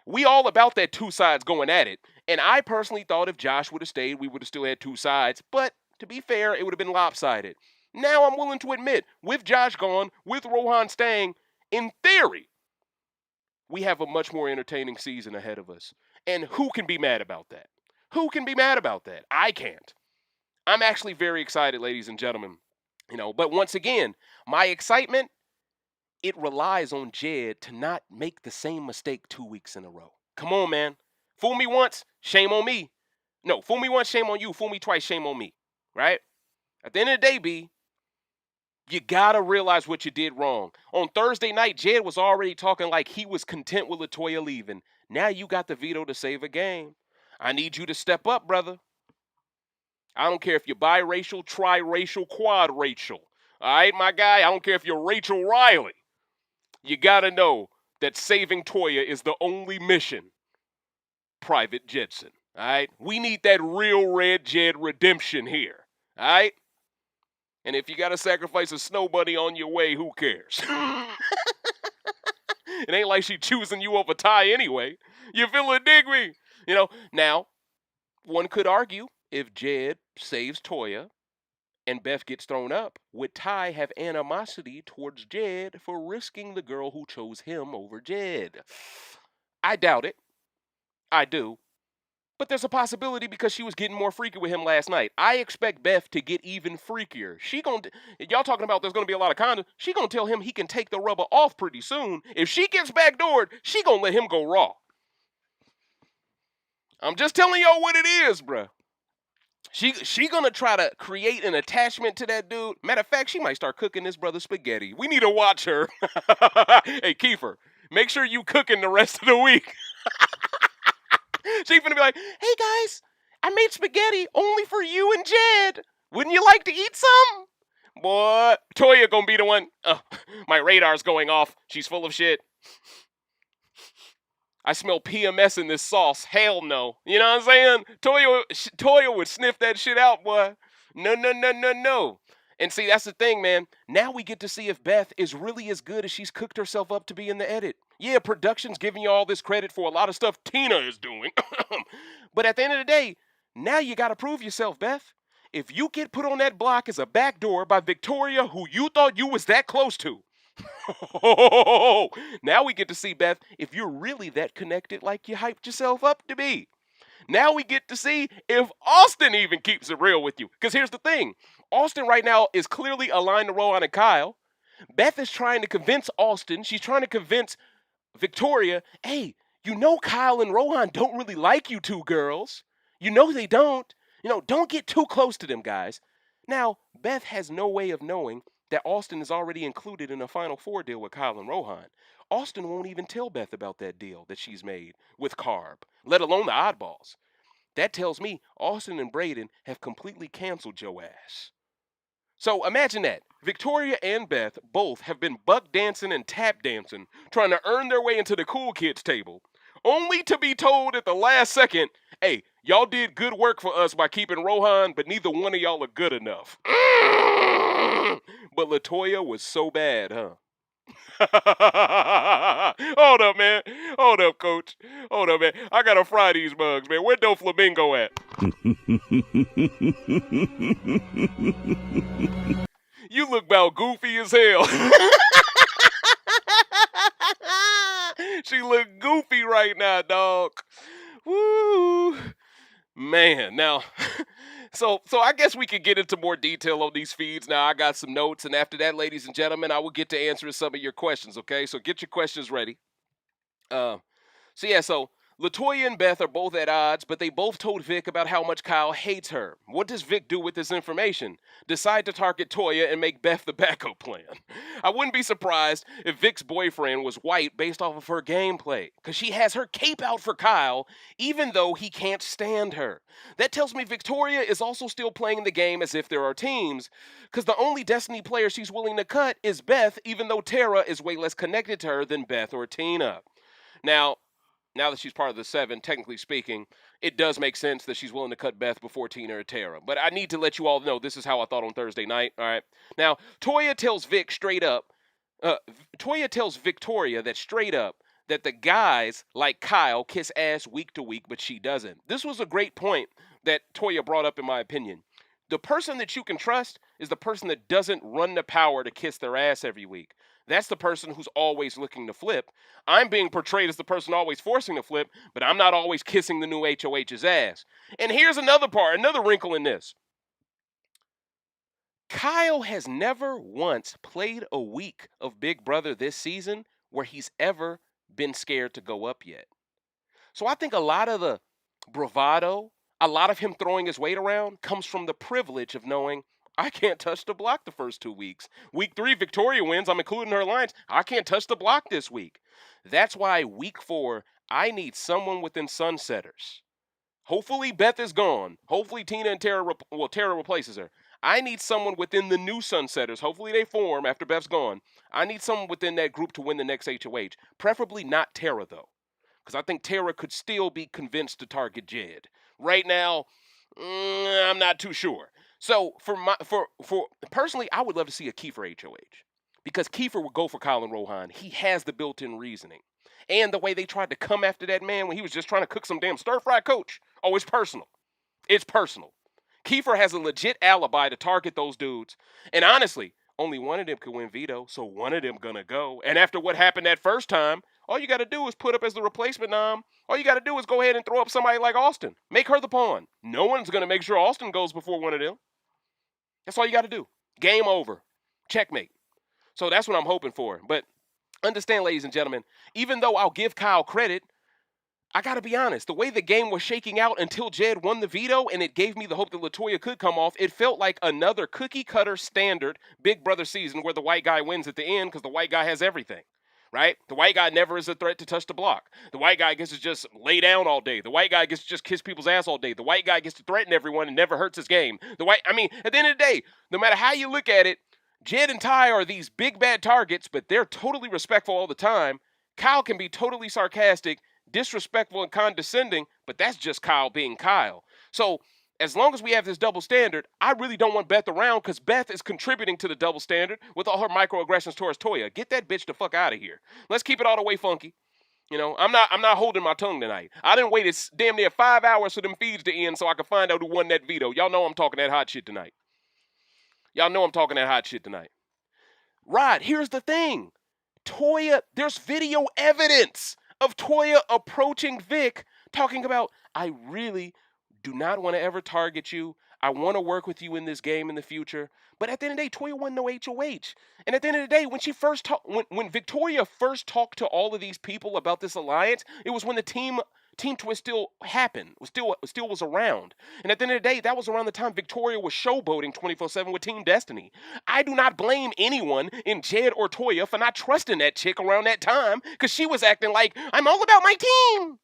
We all about that two sides going at it. And I personally thought if Josh would have stayed, we would have still had two sides. But to be fair, it would have been lopsided. Now I'm willing to admit, with Josh gone, with Rohan staying, in theory, we have a much more entertaining season ahead of us. And who can be mad about that? Who can be mad about that? I can't. I'm actually very excited, ladies and gentlemen. But once again, my excitement, it relies on Jed to not make the same mistake 2 weeks in a row. Come on, man. Fool me once, shame on me. No, fool me once, shame on you. Fool me twice, shame on me. Right? At the end of the day, B, you gotta realize what you did wrong. On Thursday night, Jed was already talking like he was content with Latoya leaving. Now you got the veto to save a game. I need you to step up, brother. I don't care if you're biracial, triracial, quadracial. All right, my guy? I don't care if you're Rachel Riley. You gotta know that saving Toya is the only mission. Private Jedson. All right? We need that real Red Jed redemption here. All right? And if you gotta sacrifice a snow bunny on your way, who cares? It ain't like she choosing you over Ty anyway. You feel it, dig me? Now, one could argue if Jed saves Toya and Beth gets thrown up, would Ty have animosity towards Jed for risking the girl who chose him over Jed? I doubt it. I do. But there's a possibility because she was getting more freaky with him last night. I expect Beth to get even freakier. Y'all talking about there's going to be a lot of condoms. She going to tell him he can take the rubber off pretty soon. If she gets backdoored, she going to let him go raw. I'm just telling y'all what it is, bruh. She gonna try to create an attachment to that dude. Matter of fact, she might start cooking this brother spaghetti. We need to watch her. Hey, Kiefer, make sure you cooking the rest of the week. She finna be like, hey guys, I made spaghetti only for you and Jed. Wouldn't you like to eat some? Boy, Toya gonna be the one. My radar's going off. She's full of shit. I smell PMS in this sauce. Hell no. You know what I'm saying? Toya would sniff that shit out, boy. No. And see, that's the thing, man. Now we get to see if Beth is really as good as she's cooked herself up to be in the edit. Yeah, production's giving you all this credit for a lot of stuff Tina is doing. But at the end of the day, now you got to prove yourself, Beth. If you get put on that block as a backdoor by Victoria, who you thought you was that close to, now we get to see, Beth, if you're really that connected like you hyped yourself up to be. Now we get to see if Austin even keeps it real with you. Because here's the thing. Austin right now is clearly aligned to Rohan and Kyle. Beth is trying to convince Austin. She's trying to convince Victoria, hey, Kyle and Rohan don't really like you two girls. They don't. Don't get too close to them, guys. Now, Beth has no way of knowing that Austin is already included in a Final Four deal with Kyle and Rohan. Austin won't even tell Beth about that deal that she's made with Carb, let alone the oddballs. That tells me Austin and Breydon have completely canceled your ass. So imagine that. Victoria and Beth both have been buck dancing and tap dancing, trying to earn their way into the cool kids table, only to be told at the last second, hey, y'all did good work for us by keeping Rohan, but neither one of y'all are good enough. But Latoya was so bad, huh? Hold up, man. Hold up, coach. Hold up, man. I gotta fry these bugs, man. Where Do Flamingo at? You look about goofy as hell. She look goofy right now, dog. Woo. Man, now, so I guess we could get into more detail on these feeds. Now, I got some notes, and after that, ladies and gentlemen, I will get to answering some of your questions, okay? So get your questions ready. So Latoya and Beth are both at odds, but they both told Vic about how much Kyle hates her. What does Vic do with this information? Decide to target Toya and make Beth the backup plan. I wouldn't be surprised if Vic's boyfriend was white based off of her gameplay, because she has her cape out for Kyle, even though he can't stand her. That tells me Victoria is also still playing the game as if there are teams, because the only Destiny player she's willing to cut is Beth, even though Tera is way less connected to her than Beth or Tina. Now that she's part of the 7, technically speaking, it does make sense that she's willing to cut Beth before Tina or Tera. But I need to let you all know this is how I thought on Thursday night, all right? Now, Toya tells Victoria that straight up that the guys like Kyle kiss ass week to week, but she doesn't. This was a great point that Toya brought up, in my opinion. The person that you can trust is the person that doesn't run the power to kiss their ass every week. That's the person who's always looking to flip. I'm being portrayed as the person always forcing to flip, but I'm not always kissing the new HOH's ass. And here's another wrinkle in this. Kyle has never once played a week of Big Brother this season where he's ever been scared to go up yet. So I think a lot of the bravado, a lot of him throwing his weight around comes from the privilege of knowing I can't touch the block the first 2 weeks. Week 3, Victoria wins. I'm including her lines. I can't touch the block this week. That's why week 4, I need someone within Sunsetters. Hopefully Beth is gone. Hopefully Tina and Tera replaces her. I need someone within the new Sunsetters. Hopefully they form after Beth's gone. I need someone within that group to win the next HOH. Preferably not Tera, though, because I think Tera could still be convinced to target Jed. Right now, I'm not too sure. So for personally, I would love to see a Kiefer HOH, because Kiefer would go for Kyle and Rohan. He has the built-in reasoning. And the way they tried to come after that man when he was just trying to cook some damn stir-fry coach. Oh, it's personal. It's personal. Kiefer has a legit alibi to target those dudes. And honestly, only one of them could win veto, so one of them gonna go. And after what happened that first time, all you got to do is put up as the replacement nom. All you got to do is go ahead and throw up somebody like Austin. Make her the pawn. No one's going to make sure Austin goes before one of them. That's all you got to do. Game over. Checkmate. So that's what I'm hoping for. But understand, ladies and gentlemen, even though I'll give Kyle credit, I got to be honest. The way the game was shaking out until Jed won the veto and it gave me the hope that Latoya could come off, it felt like another cookie-cutter standard Big Brother season where the white guy wins at the end because the white guy has everything. Right? The white guy never is a threat to touch the block. The white guy gets to just lay down all day. The white guy gets to just kiss people's ass all day. The white guy gets to threaten everyone and never hurts his game. At the end of the day, no matter how you look at it, Jed and Ty are these big bad targets, but they're totally respectful all the time. Kyle can be totally sarcastic, disrespectful, and condescending, but that's just Kyle being Kyle. So as long as we have this double standard, I really don't want Beth around because Beth is contributing to the double standard with all her microaggressions towards Toya. Get that bitch the fuck out of here. Let's keep it all the way funky. You know, I'm not holding my tongue tonight. I didn't wait damn near 5 hours for them feeds to end so I could find out who won that veto. Y'all know I'm talking that hot shit tonight. Rod, here's the thing. Toya, there's video evidence of Toya approaching Vic talking about, I really do not want to ever target you. I want to work with you in this game in the future. But at the end of the day, Toya won no HOH. And at the end of the day, when Victoria first talked to all of these people about this alliance, it was when the team twist still happened, still was around. And at the end of the day, that was around the time Victoria was showboating 24/7 with Team Destiny. I do not blame anyone in Jed or Toya for not trusting that chick around that time because she was acting like, I'm all about my team.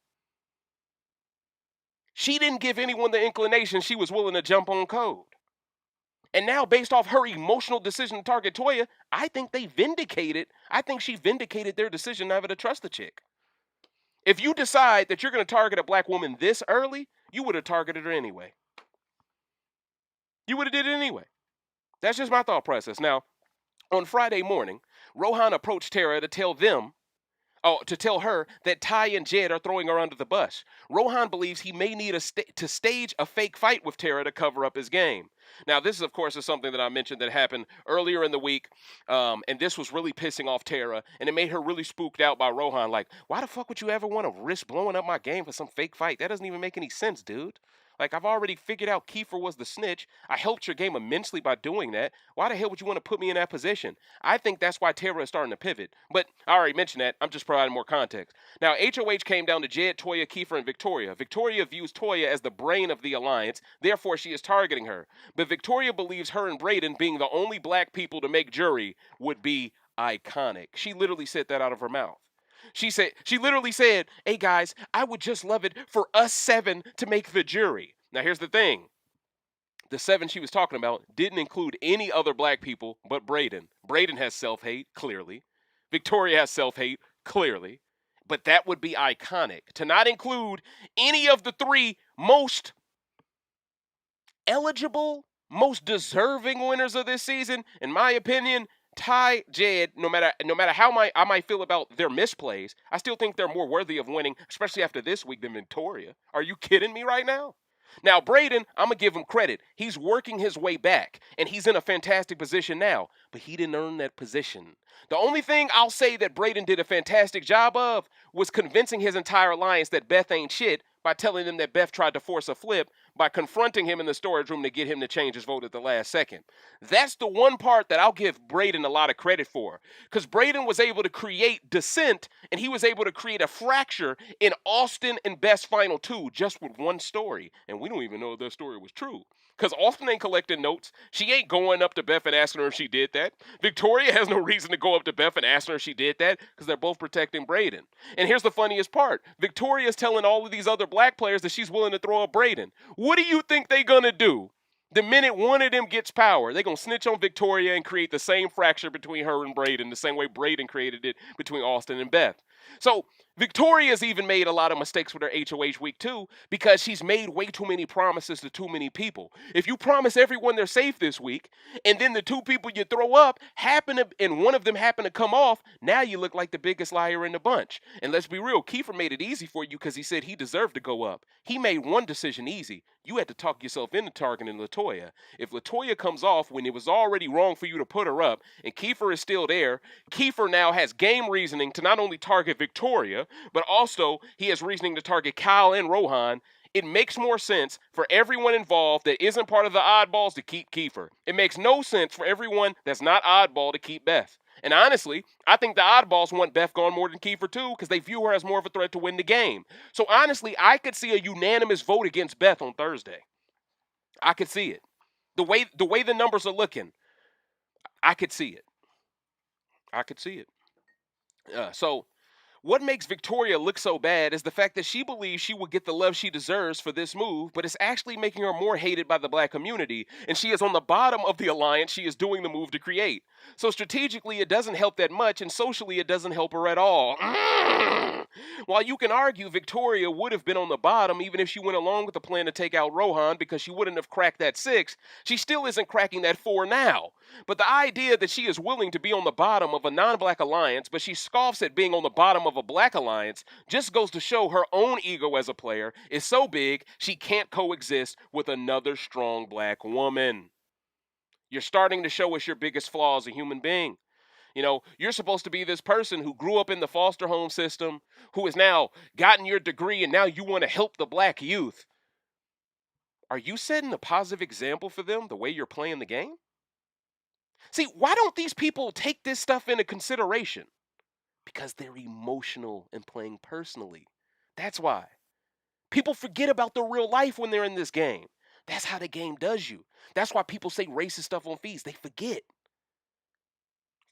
She didn't give anyone the inclination she was willing to jump on code. And now, based off her emotional decision to target Toya, I think she vindicated their decision never to trust the chick. If you decide that you're going to target a black woman this early, you would have targeted her anyway. You would have did it anyway. That's just my thought process. Now, on Friday morning, Rohan approached Tera to tell her that Ty and Jed are throwing her under the bus. Rohan believes he may need to stage a fake fight with Tera to cover up his game. Now, this, of course, is something that I mentioned that happened earlier in the week, and this was really pissing off Tera, and it made her really spooked out by Rohan. Like, why the fuck would you ever want to risk blowing up my game for some fake fight? That doesn't even make any sense, dude. Like, I've already figured out Kiefer was the snitch. I helped your game immensely by doing that. Why the hell would you want to put me in that position? I think that's why Tera is starting to pivot. But I already mentioned that. I'm just providing more context. Now, HOH came down to Jed, Toya, Kiefer, and Victoria. Victoria views Toya as the brain of the alliance. Therefore, she is targeting her. But Victoria believes her and Breydon being the only black people to make jury would be iconic. She literally said that out of her mouth. She literally said, "Hey guys, I would just love it for us 7 to make the jury." Now here's the thing. The 7 she was talking about didn't include any other black people but Breydon. Breydon has self-hate, clearly. Victoria has self-hate, clearly. But that would be iconic. To not include any of the 3 most eligible, most deserving winners of this season, in my opinion, Ty, Jed, no matter how I might feel about their misplays, I still think they're more worthy of winning, especially after this week, than Victoria. Are you kidding me right now? Now, Breydon, I'm going to give him credit. He's working his way back, and he's in a fantastic position now, but he didn't earn that position. The only thing I'll say that Breydon did a fantastic job of was convincing his entire alliance that Beth ain't shit by telling them that Beth tried to force a flip by confronting him in the storage room to get him to change his vote at the last second. That's the one part that I'll give Breydon a lot of credit for, because Breydon was able to create dissent, and he was able to create a fracture in Austin and Beth's final 2 just with one story, and we don't even know if that story was true. Because Austin ain't collecting notes. She ain't going up to Beth and asking her if she did that. Victoria has no reason to go up to Beth and ask her if she did that because they're both protecting Breydon. And here's the funniest part. Victoria's telling all of these other black players that she's willing to throw up Breydon. What do you think they gonna do? The minute one of them gets power, they're going to snitch on Victoria and create the same fracture between her and Breydon, the same way Breydon created it between Austin and Beth. So Victoria's even made a lot of mistakes with her HOH week 2 because she's made way too many promises to too many people. If you promise everyone they're safe this week, and then the 2 people you throw up and one of them happen to come off, now you look like the biggest liar in the bunch. And let's be real, Kiefer made it easy for you because he said he deserved to go up. He made one decision easy. You had to talk yourself into targeting Latoya. If Latoya comes off when it was already wrong for you to put her up, and Kiefer is still there, Kiefer now has game reasoning to not only target Victoria, but also he has reasoning to target Kyle and Rohan. It makes more sense for everyone involved that isn't part of the oddballs to keep Kiefer. It makes no sense for everyone that's not oddball to keep Beth. And honestly, I think the oddballs want Beth gone more than Kiefer too, because they view her as more of a threat to win the game. So honestly, I could see a unanimous vote against Beth on Thursday. I could see it. The way the numbers are looking, I could see it. I could see it. So what makes Victoria look so bad is the fact that she believes she will get the love she deserves for this move, but it's actually making her more hated by the black community, and she is on the bottom of the alliance she is doing the move to create. So strategically, it doesn't help that much, and socially, it doesn't help her at all. While you can argue Victoria would have been on the bottom even if she went along with the plan to take out Rohan because she wouldn't have cracked that 6, she still isn't cracking that 4 now. But the idea that she is willing to be on the bottom of a non-black alliance, but she scoffs at being on the bottom of a black alliance, just goes to show her own ego as a player is so big she can't coexist with another strong black woman. You're starting to show us your biggest flaw as a human being. You know, you're supposed to be this person who grew up in the foster home system, who has now gotten your degree, and now you want to help the black youth. Are you setting a positive example for them the way you're playing the game? See, why don't these people take this stuff into consideration? Because they're emotional and playing personally. That's why. People forget about the real life when they're in this game. That's how the game does you. That's why people say racist stuff on feeds. They forget.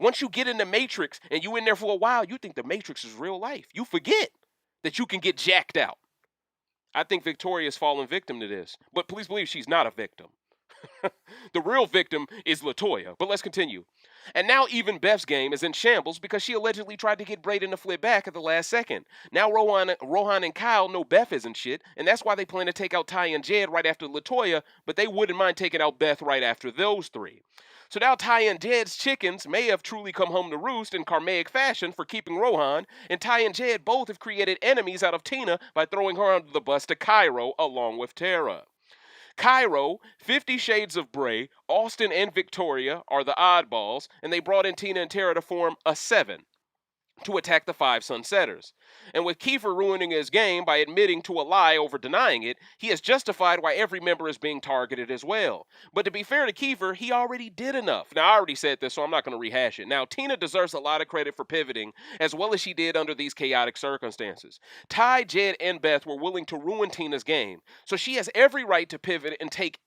Once you get in the Matrix and you in there for a while, you think the Matrix is real life. You forget that you can get jacked out. I think Victoria's fallen victim to this. But please believe she's not a victim. The real victim is Latoya. But let's continue. And now even Beth's game is in shambles because she allegedly tried to get Breydon to flip back at the last second. Now Rohan and Kyle know Beth isn't shit, and that's why they plan to take out Ty and Jed right after Latoya, but they wouldn't mind taking out Beth right after those 3. So now Ty and Jed's chickens may have truly come home to roost in karmic fashion for keeping Rohan, and Ty and Jed both have created enemies out of Tina by throwing her under the bus to Cairo along with Tera. Cairo, 50 Shades of Bray, Austin, and Victoria are the oddballs, and they brought in Tina and Tera to form a 7. to attack the 5 Sunsetters. And with Kiefer ruining his game by admitting to a lie over denying it, he has justified why every member is being targeted as well. But to be fair to Kiefer, he already did enough. Now, I already said this, so I'm not going to rehash it. Now, Tina deserves a lot of credit for pivoting, as well as she did under these chaotic circumstances. Ty, Jed, and Beth were willing to ruin Tina's game, so she has every right to pivot and take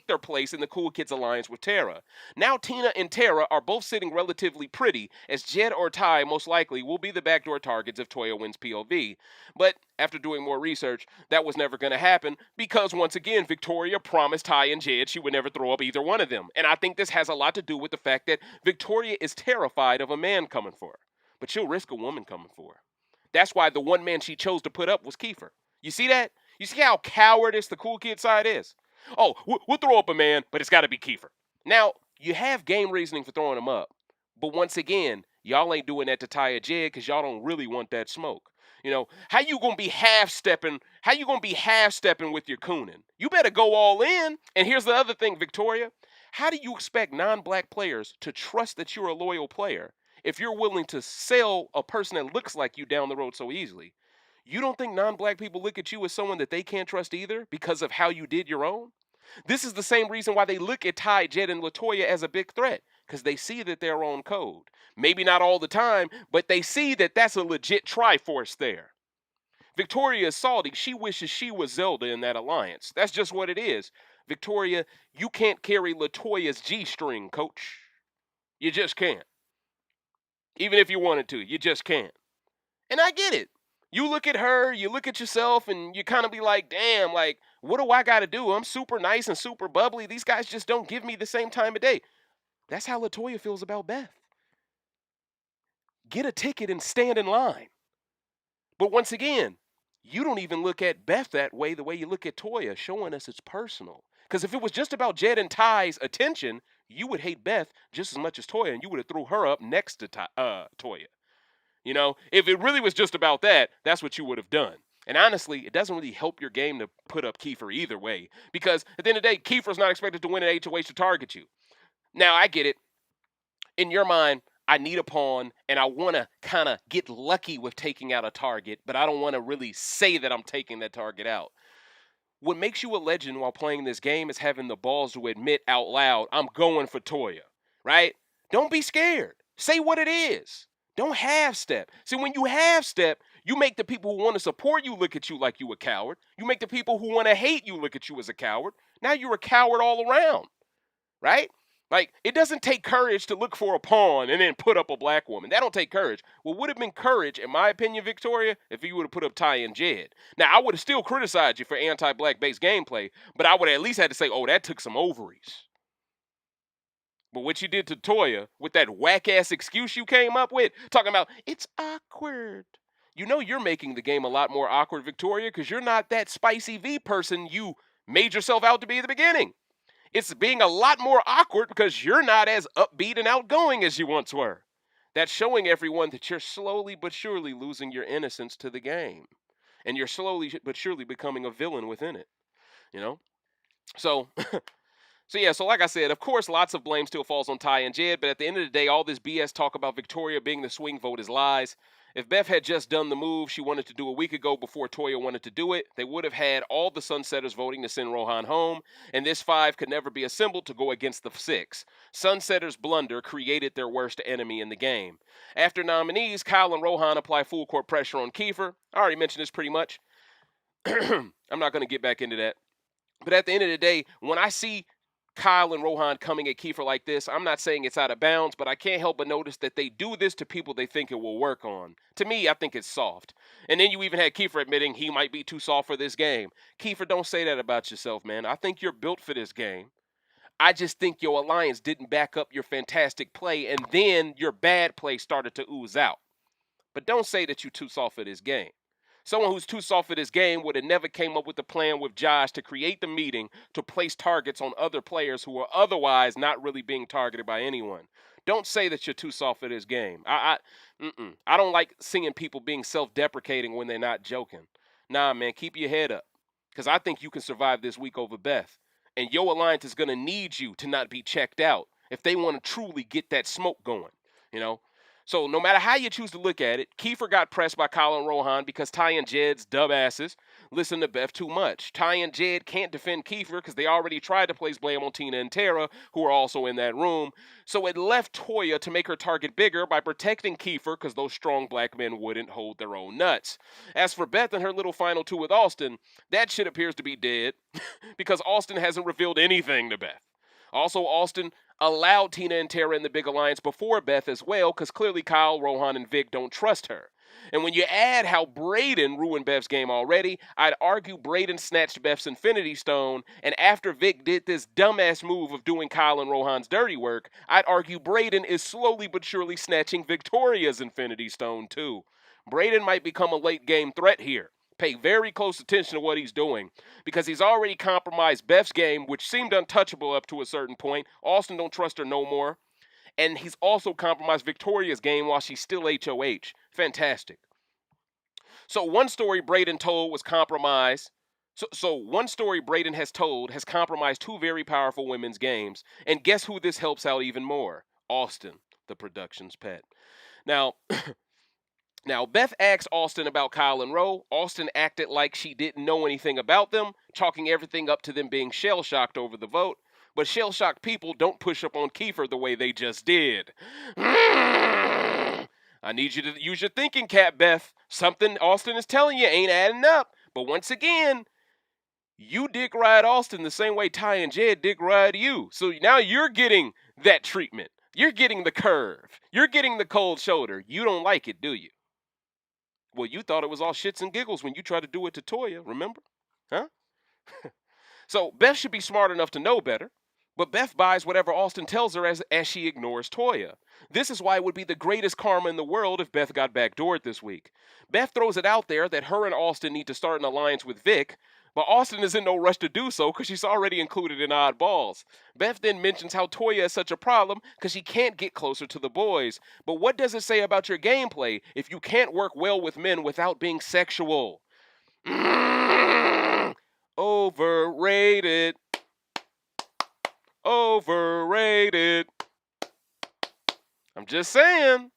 their place in the Cool Kids alliance with Tera. Now Tina and Tera are both sitting relatively pretty, as Jed or Ty most likely will be the backdoor targets if Toya wins POV. But after doing more research, that was never going to happen because once again, Victoria promised Ty and Jed she would never throw up either one of them. And I think this has a lot to do with the fact that Victoria is terrified of a man coming for her. But she'll risk a woman coming for her. That's why the one man she chose to put up was Kiefer. You see that? You see how cowardice the Cool Kid side is? Oh, we'll throw up a man, but it's got to be Kiefer. Now, you have game reasoning for throwing him up. But once again, y'all ain't doing that to Ty or Jed because y'all don't really want that smoke. You know, how you going to be half-stepping? How you going to be half-stepping with your cooning? You better go all in. And here's the other thing, Victoria. How do you expect non-black players to trust that you're a loyal player if you're willing to sell a person that looks like you down the road so easily? You don't think non-black people look at you as someone that they can't trust either because of how you did your own? This is the same reason why they look at Ty, Jed, and Latoya as a big threat, because they see that they're on code. Maybe not all the time, but they see that that's a legit Triforce there. Victoria is salty. She wishes she was Zelda in that alliance. That's just what it is. Victoria, you can't carry Latoya's G-string, coach. You just can't. Even if you wanted to, you just can't. And I get it. You look at her, you look at yourself, and you kind of be like, damn, like, what do I got to do? I'm super nice and super bubbly. These guys just don't give me the same time of day. That's how Latoya feels about Beth. Get a ticket and stand in line. But once again, you don't even look at Beth that way the way you look at Toya, showing us it's personal. Because if it was just about Jed and Ty's attention, you would hate Beth just as much as Toya, and you would have threw her up next to Toya. You know, if it really was just about that, that's what you would have done. And honestly, it doesn't really help your game to put up Kiefer either way. Because at the end of the day, Kiefer's not expected to win an HOH to target you. Now, I get it. In your mind, I need a pawn, and I want to kind of get lucky with taking out a target, but I don't want to really say that I'm taking that target out. What makes you a legend while playing this game is having the balls to admit out loud, I'm going for Toya, right? Don't be scared. Say what it is. Don't half-step. See, when you half-step, you make the people who want to support you look at you like you a coward. You make the people who want to hate you look at you as a coward. Now you're a coward all around, right? Like, it doesn't take courage to look for a pawn and then put up a black woman. That don't take courage. What would have been courage, in my opinion, Victoria, if you would have put up Ty and Jed. Now, I would have still criticized you for anti-black-based gameplay, but I would have at least had to say, oh, that took some ovaries. But what you did to Toya with that whack-ass excuse you came up with, talking about, it's awkward. You know you're making the game a lot more awkward, Victoria, because you're not that spicy V person you made yourself out to be at the beginning. It's being a lot more awkward because you're not as upbeat and outgoing as you once were. That's showing everyone that you're slowly but surely losing your innocence to the game. And you're slowly but surely becoming a villain within it. You know? So... So like I said, of course, lots of blame still falls on Ty and Jed, but at the end of the day, all this BS talk about Victoria being the swing vote is lies. If Beth had just done the move she wanted to do a week ago before Toya wanted to do it, they would have had all the Sunsetters voting to send Rohan home, and this 5 could never be assembled to go against the 6. Sunsetters' blunder created their worst enemy in the game. After nominees, Kyle and Rohan apply full court pressure on Kiefer. I already mentioned this pretty much. I'm not going to get back into that. But at the end of the day, when I see Kyle and Rohan coming at Kiefer like this, I'm not saying it's out of bounds, but I can't help but notice that they do this to people they think it will work on. To me, I think it's soft. And then you even had Kiefer admitting he might be too soft for this game. Kiefer, don't say that about yourself, man. I think you're built for this game. I just think your alliance didn't back up your fantastic play, and then your bad play started to ooze out. But don't say that you're too soft for this game. Someone who's too soft for this game would have never came up with a plan with Josh to create the meeting to place targets on other players who are otherwise not really being targeted by anyone. Don't say that you're too soft for this game. I don't like seeing people being self-deprecating when they're not joking. Nah, man, keep your head up. Because I think you can survive this week over Beth. And your alliance is going to need you to not be checked out if they want to truly get that smoke going, you know? So no matter how you choose to look at it, Kiefer got pressed by Kyle and Rohan because Ty and Jed's dumbasses listen to Beth too much. Ty and Jed can't defend Kiefer because they already tried to place blame on Tina and Tera, who are also in that room. So it left Toya to make her target bigger by protecting Kiefer because those strong black men wouldn't hold their own nuts. As for Beth and her little final two with Austin, that shit appears to be dead because Austin hasn't revealed anything to Beth. Also, Austin allowed Tina and Tera in the big alliance before Beth as well, because clearly Kyle, Rohan, and Vic don't trust her. And when you add how Breydon ruined Beth's game already, I'd argue Breydon snatched Beth's Infinity Stone, and after Vic did this dumbass move of doing Kyle and Rohan's dirty work, I'd argue Breydon is slowly but surely snatching Victoria's Infinity Stone too. Breydon might become a late game threat here. Pay very close attention to what he's doing, because he's already compromised Beth's game, which seemed untouchable up to a certain point. Austin don't trust her no more. And he's also compromised Victoria's game while she's still HOH. Fantastic. So one story Breydon told was compromised. So one story Breydon has told has compromised two very powerful women's games. And guess who this helps out even more? Austin, the production's pet. Now, Beth asked Austin about Kyle and Ro. Austin acted like she didn't know anything about them, chalking everything up to them being shell-shocked over the vote. But shell-shocked people don't push up on Kiefer the way they just did. I need you to use your thinking cap, Beth. Something Austin is telling you ain't adding up. But once again, you dick ride Austin the same way Ty and Jed dick ride you. So now you're getting that treatment. You're getting the curve. You're getting the cold shoulder. You don't like it, do you? Well, you thought it was all shits and giggles when you tried to do it to Toya, remember? Huh? So Beth should be smart enough to know better, but Beth buys whatever Austin tells her as she ignores Toya. This is why it would be the greatest karma in the world if Beth got backdoored this week. Beth throws it out there that her and Austin need to start an alliance with Vic, but Austin is in no rush to do so because she's already included in Oddballs. Beth then mentions how Toya is such a problem because she can't get closer to the boys. But what does it say about your gameplay if you can't work well with men without being sexual? Overrated. Overrated. I'm just saying.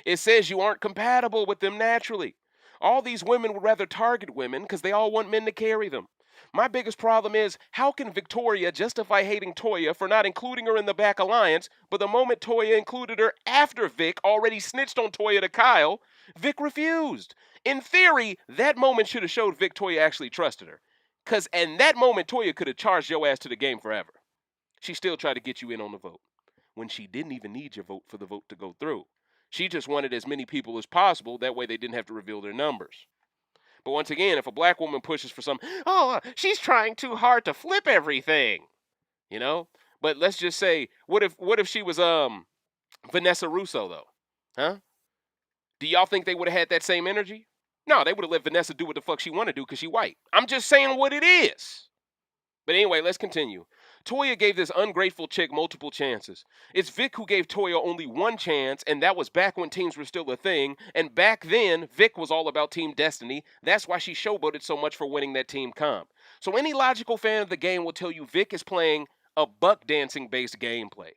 It says you aren't compatible with them naturally. All these women would rather target women because they all want men to carry them. My biggest problem is, how can Victoria justify hating Toya for not including her in the back alliance, but the moment Toya included her after Vic already snitched on Toya to Kyle, Vic refused? In theory, that moment should have showed Vic Toya actually trusted her. Because in that moment, Toya could have charged your ass to the game forever. She still tried to get you in on the vote, when she didn't even need your vote for the vote to go through. She just wanted as many people as possible, that way they didn't have to reveal their numbers. But once again, if a black woman pushes for she's trying too hard to flip everything, you know? But let's just say, what if she was Vanessa Russo though? Huh? Do y'all think they would have had that same energy? No, they would have let Vanessa do what the fuck she want to do because she white. I'm just saying what it is. But anyway, let's continue. Toya gave this ungrateful chick multiple chances. It's Vic who gave Toya only one chance, and that was back when teams were still a thing. And back then, Vic was all about Team Destiny. That's why she showboated so much for winning that team comp. So any logical fan of the game will tell you Vic is playing a buck dancing based gameplay.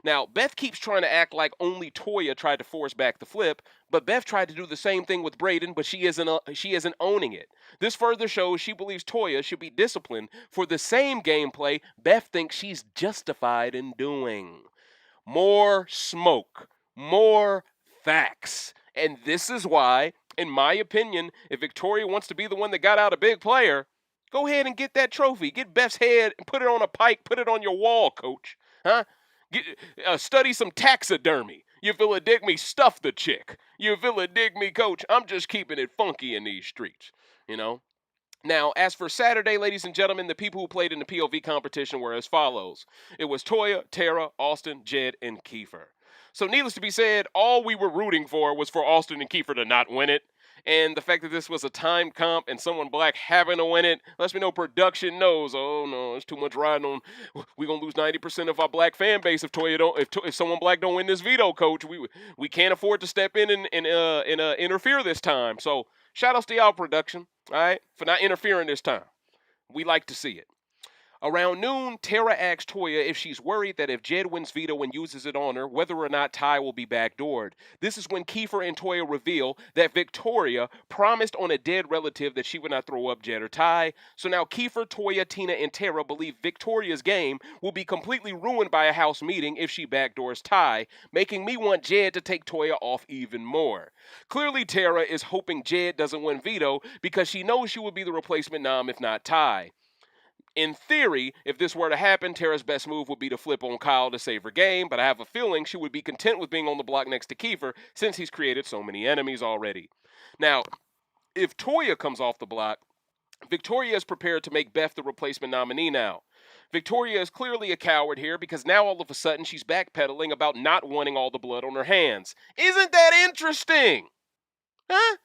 Now, Beth keeps trying to act like only Toya tried to force back the flip, but Beth tried to do the same thing with Breydon, but she isn't owning it. This further shows she believes Toya should be disciplined for the same gameplay Beth thinks she's justified in doing. More smoke, more facts. And this is why, in my opinion, if Victoria wants to be the one that got out a big player, go ahead and get that trophy. Get Beth's head and put it on a pike, put it on your wall, coach. Huh? Study some taxidermy. You feel a dig me? Stuff the chick. You feel a dig me, coach? I'm just keeping it funky in these streets, you know? Now, as for Saturday, ladies and gentlemen, the people who played in the POV competition were as follows. It was Toya, Tera, Austin, Jed, and Kiefer. So needless to be said, all we were rooting for was for Austin and Kiefer to not win it. And the fact that this was a time comp and someone black having to win it lets me know production knows, oh no, it's too much riding on. We're going to lose 90% of our black fan base if Toya don't, if someone black don't win this veto, coach. We can't afford to step in and interfere this time. So shout outs to y'all production, all right, for not interfering this time. We like to see it. Around noon, Tera asks Toya if she's worried that if Jed wins veto and uses it on her, whether or not Ty will be backdoored. This is when Kiefer and Toya reveal that Victoria promised on a dead relative that she would not throw up Jed or Ty. So now Kiefer, Toya, Tina, and Tera believe Victoria's game will be completely ruined by a house meeting if she backdoors Ty, making me want Jed to take Toya off even more. Clearly, Tera is hoping Jed doesn't win veto because she knows she will be the replacement nom if not Ty. In theory, if this were to happen, Tera's best move would be to flip on Kyle to save her game, but I have a feeling she would be content with being on the block next to Kiefer since he's created so many enemies already. Now, if Toya comes off the block, Victoria is prepared to make Beth the replacement nominee now. Victoria is clearly a coward here because now all of a sudden she's backpedaling about not wanting all the blood on her hands. Isn't that interesting? Huh?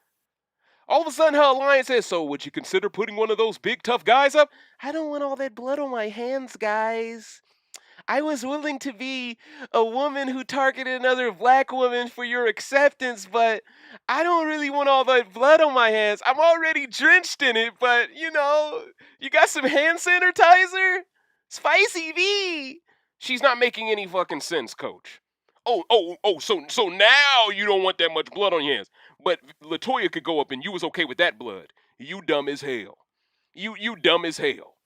All of a sudden, her alliance says, so would you consider putting one of those big tough guys up? I don't want all that blood on my hands, guys. I was willing to be a woman who targeted another black woman for your acceptance, but I don't really want all that blood on my hands. I'm already drenched in it, but, you got some hand sanitizer? Spicy V! She's not making any fucking sense, coach. So now you don't want that much blood on your hands. But Latoya could go up and you was okay with that blood. You dumb as hell. You dumb as hell.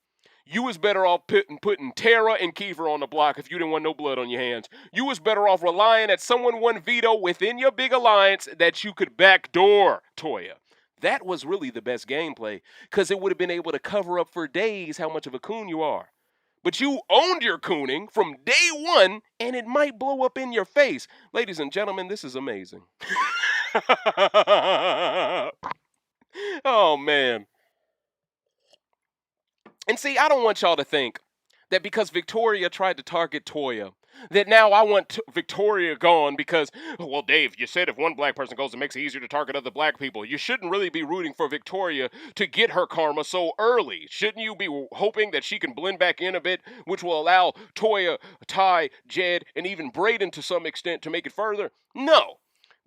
You was better off putting Tera and Kiefer on the block if you didn't want no blood on your hands. You was better off relying that someone won veto within your big alliance that you could backdoor Toya. That was really the best gameplay, because it would have been able to cover up for days how much of a coon you are. But you owned your cooning from day one, and it might blow up in your face. Ladies and gentlemen, this is amazing. Oh, man. And see, I don't want y'all to think that because Victoria tried to target Toya, that now I want Victoria gone because, well, Dave, you said if one black person goes, it makes it easier to target other black people. You shouldn't really be rooting for Victoria to get her karma so early. Shouldn't you be hoping that she can blend back in a bit, which will allow Toya, Ty, Jed, and even Breydon to some extent to make it further? No.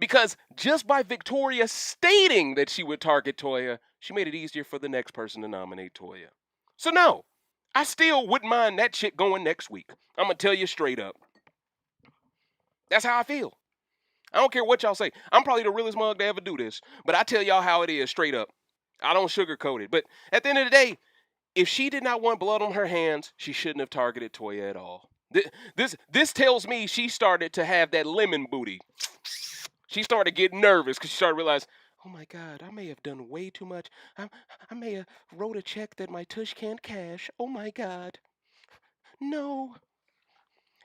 Because just by Victoria stating that she would target Toya, she made it easier for the next person to nominate Toya. So no, I still wouldn't mind that shit going next week. I'm going to tell you straight up. That's how I feel. I don't care what y'all say. I'm probably the realest mug to ever do this, but I tell y'all how it is straight up. I don't sugarcoat it. But at the end of the day, if she did not want blood on her hands, she shouldn't have targeted Toya at all. This tells me she started to have that lemon booty. She started getting nervous because she started realizing, oh my God, I may have done way too much. I may have wrote a check that my tush can't cash. Oh my God. No.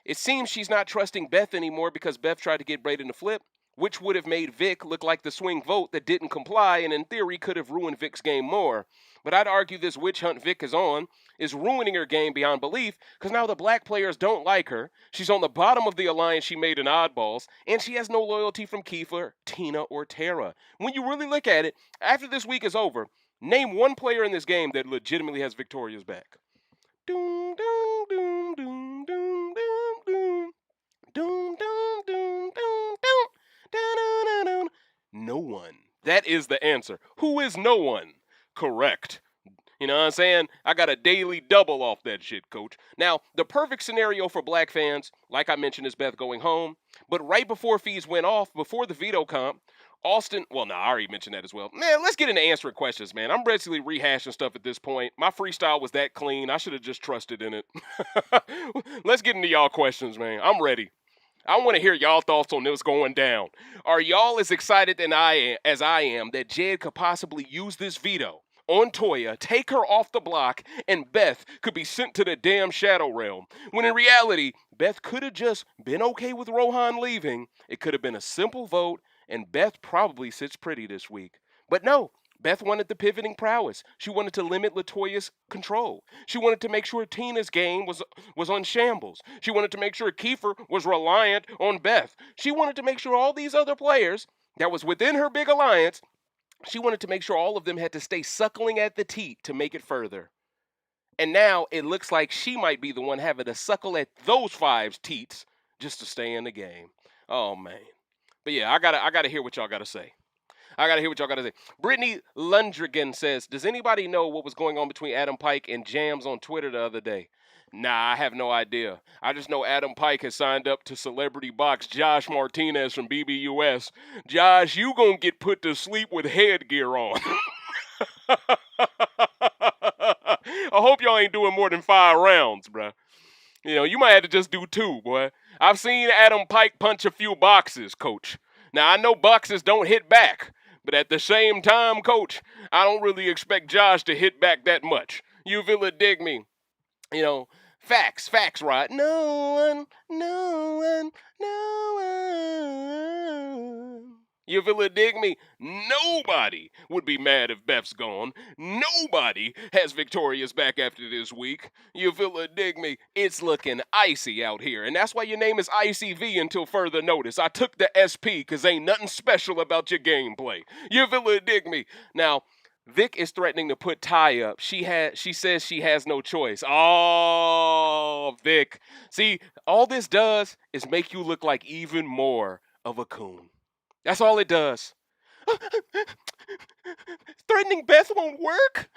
It seems she's not trusting Beth anymore because Beth tried to get Breydon to flip, which would have made Vic look like the swing vote that didn't comply and in theory could have ruined Vic's game more. But I'd argue this witch hunt Vic is on is ruining her game beyond belief because now the black players don't like her. She's on the bottom of the alliance she made in Oddballs, and she has no loyalty from Kiefer, Tina, or Tera. When you really look at it, after this week is over, name one player in this game that legitimately has Victoria's back. Doom, doom, doom, doom, doom, doom, doom. Doom, doom, doom, doom, doom. Dun, dun, dun, dun. No one. That is the answer. Who is no one? Correct. You know what I'm saying? I got a daily double off that shit, coach. Now, the perfect scenario for black fans, like I mentioned, is Beth going home. But right before fees went off, before the veto comp, Austin, well, no, I already mentioned that as well. Man, let's get into answering questions, man. I'm basically rehashing stuff at this point. My freestyle was that clean. I should have just trusted in it. Let's get into y'all questions, man. I'm ready. I want to hear y'all thoughts on this going down. Are y'all as excited as I am that Jed could possibly use this veto on Toya, take her off the block, and Beth could be sent to the damn Shadow Realm? When in reality, Beth could have just been okay with Rohan leaving. It could have been a simple vote, and Beth probably sits pretty this week. But no, Beth wanted the pivoting prowess. She wanted to limit Latoya's control. She wanted to make sure Tina's game was on shambles. She wanted to make sure Kiefer was reliant on Beth. She wanted to make sure all these other players that was within her big alliance, she wanted to make sure all of them had to stay suckling at the teat to make it further. And now it looks like she might be the one having to suckle at those five's teats just to stay in the game. Oh, man. But yeah, I gotta hear what y'all gotta say. I gotta hear what y'all gotta say. Brittany Lundrigan says, "Does anybody know what was going on between Adam Pike and Jams on Twitter the other day?" Nah, I have no idea. I just know Adam Pike has signed up to celebrity box Josh Martinez from BBUS. Josh, you gonna get put to sleep with headgear on. I hope y'all ain't doing more than 5 rounds, bruh. You know, you might have to just do 2, boy. I've seen Adam Pike punch a few boxes, coach. Now, I know boxes don't hit back, but at the same time, coach, I don't really expect Josh to hit back that much. You feel it, dig me? You know, facts, right? No one, no one. You feel it, dig me? Nobody would be mad if Beth's gone. Nobody has Victoria's back after this week. You feel it, dig me? It's looking icy out here. And that's why your name is ICV until further notice. I took the SP because ain't nothing special about your gameplay. You feel it, dig me? Now, Vic is threatening to put Ty up. She says she has no choice. Oh, Vic. See, all this does is make you look like even more of a coon. That's all it does. Threatening Beth won't work?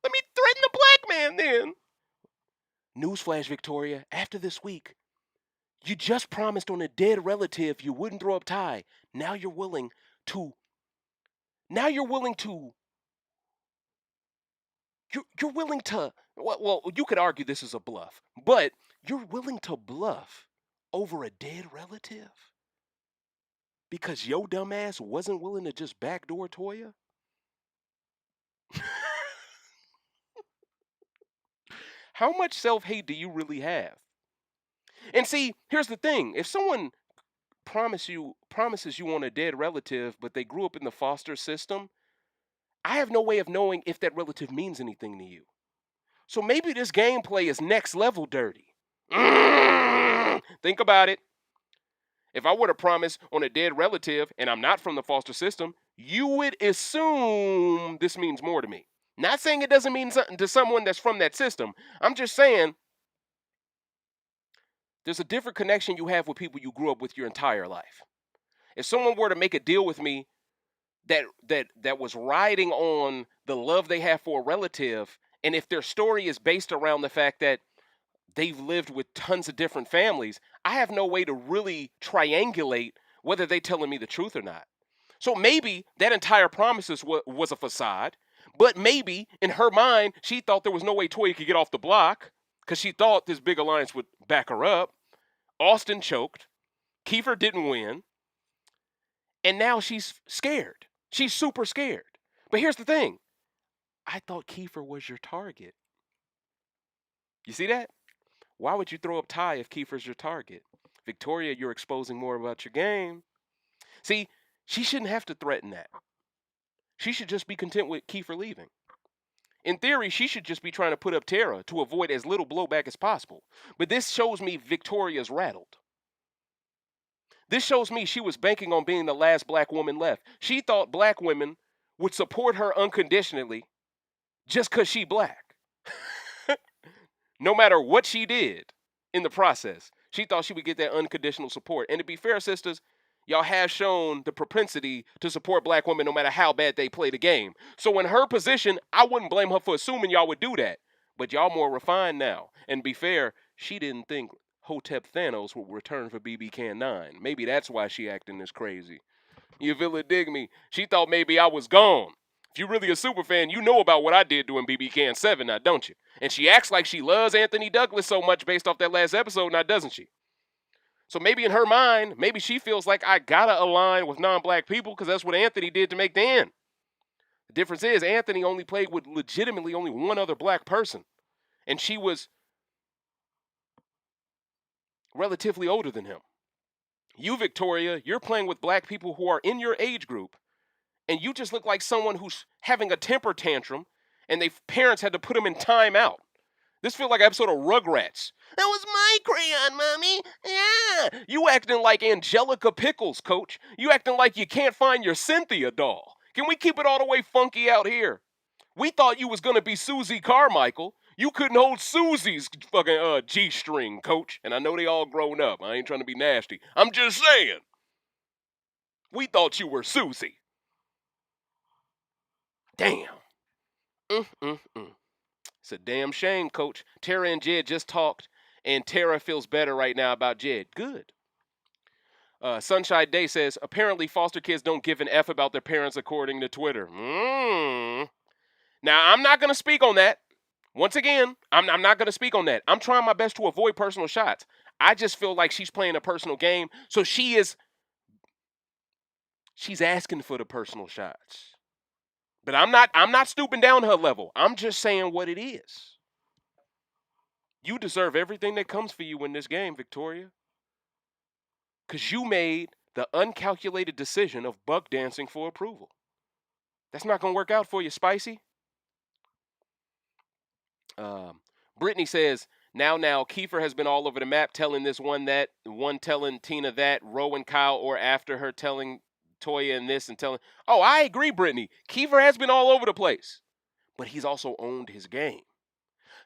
Let me threaten the black man then. Newsflash, Victoria. After this week, you just promised on a dead relative you wouldn't throw up Ty. Now you're willing to. You're willing to. Well, you could argue this is a bluff, but you're willing to bluff over a dead relative? Because your dumbass wasn't willing to just backdoor Toya? How much self-hate do you really have? And see, here's the thing. If someone promises you on a dead relative, but they grew up in the foster system, I have no way of knowing if that relative means anything to you. So maybe this gameplay is next level dirty. Think about it. If I were to promise on a dead relative and I'm not from the foster system, you would assume this means more to me. Not saying it doesn't mean something to someone that's from that system. I'm just saying there's a different connection you have with people you grew up with your entire life. If someone were to make a deal with me that was riding on the love they have for a relative, and if their story is based around the fact that they've lived with tons of different families, I have no way to really triangulate whether they're telling me the truth or not. So maybe that entire promise was a facade, but maybe in her mind, she thought there was no way Toya could get off the block because she thought this big alliance would back her up. Austin choked. Kiefer didn't win. And now she's scared. She's super scared. But here's the thing. I thought Kiefer was your target. You see that? Why would you throw up Ty if Kiefer's your target? Victoria, you're exposing more about your game. See, she shouldn't have to threaten that. She should just be content with Kiefer leaving. In theory, she should just be trying to put up Tera to avoid as little blowback as possible. But this shows me Victoria's rattled. This shows me she was banking on being the last black woman left. She thought black women would support her unconditionally just because she black. No matter what she did in the process, she thought she would get that unconditional support. And to be fair, sisters, y'all have shown the propensity to support black women no matter how bad they play the game. So in her position, I wouldn't blame her for assuming y'all would do that. But y'all more refined now. And be fair, she didn't think Hotep Thanos would return for BBCAN9. Maybe that's why she acting this crazy. You feel it, dig me? She thought maybe I was gone. If you're really a super fan, you know about what I did doing BBCAN7 now, don't you? And she acts like she loves Anthony Douglas so much based off that last episode now, doesn't she? So maybe in her mind, maybe she feels like I gotta align with non-black people because that's what Anthony did to make the end. The difference is Anthony only played with legitimately only one other black person. And she was relatively older than him. You, Victoria, you're playing with black people who are in your age group, and you just look like someone who's having a temper tantrum, and their parents had to put them in timeout. This feels like an episode of Rugrats. That was my crayon, Mommy. Yeah. You acting like Angelica Pickles, Coach. You acting like you can't find your Cynthia doll. Can we keep it all the way funky out here? We thought you was going to be Susie Carmichael. You couldn't hold Susie's fucking G-string, Coach. And I know they all grown up. I ain't trying to be nasty. I'm just saying. We thought you were Susie. Damn. It's a damn shame, Coach. Tera and Jed just talked, and Tera feels better right now about Jed. Good. Sunshine Day says, apparently foster kids don't give an F about their parents according to Twitter. Now, I'm not going to speak on that. Once again, I'm not going to speak on that. I'm trying my best to avoid personal shots. I just feel like she's playing a personal game, so she's asking for the personal shots. But I'm not stooping down her level. I'm just saying what it is. You deserve everything that comes for you in this game, Victoria. Because you made the uncalculated decision of buck dancing for approval. That's not going to work out for you, Spicy. Brittany says, now, Kiefer has been all over the map telling this one that, one telling Tina that, Rowan, Kyle, or after her telling Toya and this and telling. Oh, I agree, Brittany. Kiefer has been all over the place. But he's also owned his game.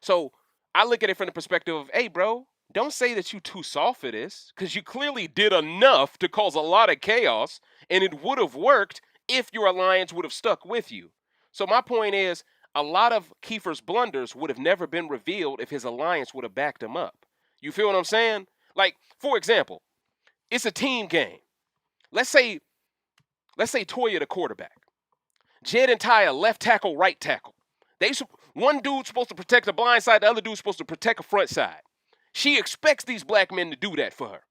So I look at it from the perspective of, hey, bro, don't say that you too soft for this, because you clearly did enough to cause a lot of chaos, and it would have worked if your alliance would have stuck with you. So my point is, a lot of Kiefer's blunders would have never been revealed if his alliance would have backed him up. You feel what I'm saying? Like, for example, it's a team game. Let's say Toya the quarterback. Jed and Toya left tackle, right tackle. One dude's supposed to protect the blind side, the other dude's supposed to protect the front side. She expects these black men to do that for her.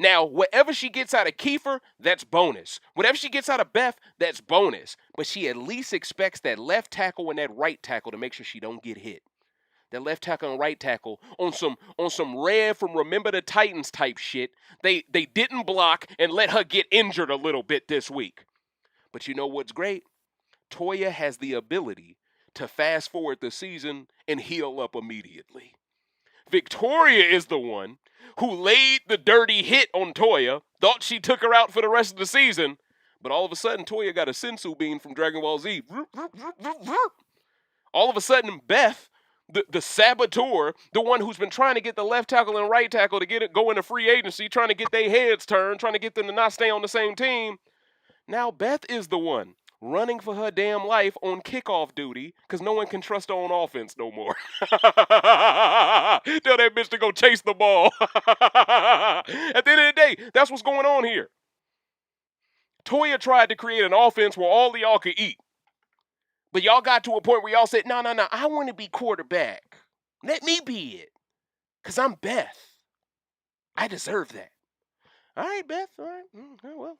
Now, whatever she gets out of Kiefer, that's bonus. Whatever she gets out of Beth, that's bonus. But she at least expects that left tackle and that right tackle to make sure she don't get hit. That left tackle and right tackle on some Red from Remember the Titans type shit. They didn't block and let her get injured a little bit this week. But you know what's great? Toya has the ability to fast forward the season and heal up immediately. Victoria is the one who laid the dirty hit on Toya, thought she took her out for the rest of the season, but all of a sudden Toya got a sensu bean from Dragon Ball Z. All of a sudden Beth, the saboteur, the one who's been trying to get the left tackle and right tackle to get it go into free agency, trying to get their heads turned, trying to get them to not stay on the same team. Now Beth is the one running for her damn life on kickoff duty because no one can trust her on offense no more. Tell that bitch to go chase the ball. At the end of the day, that's what's going on here. Toya tried to create an offense where all of y'all could eat. But y'all got to a point where y'all said, no, I want to be quarterback. Let me be it. Because I'm Beth. I deserve that. All right, Beth. All right. Well,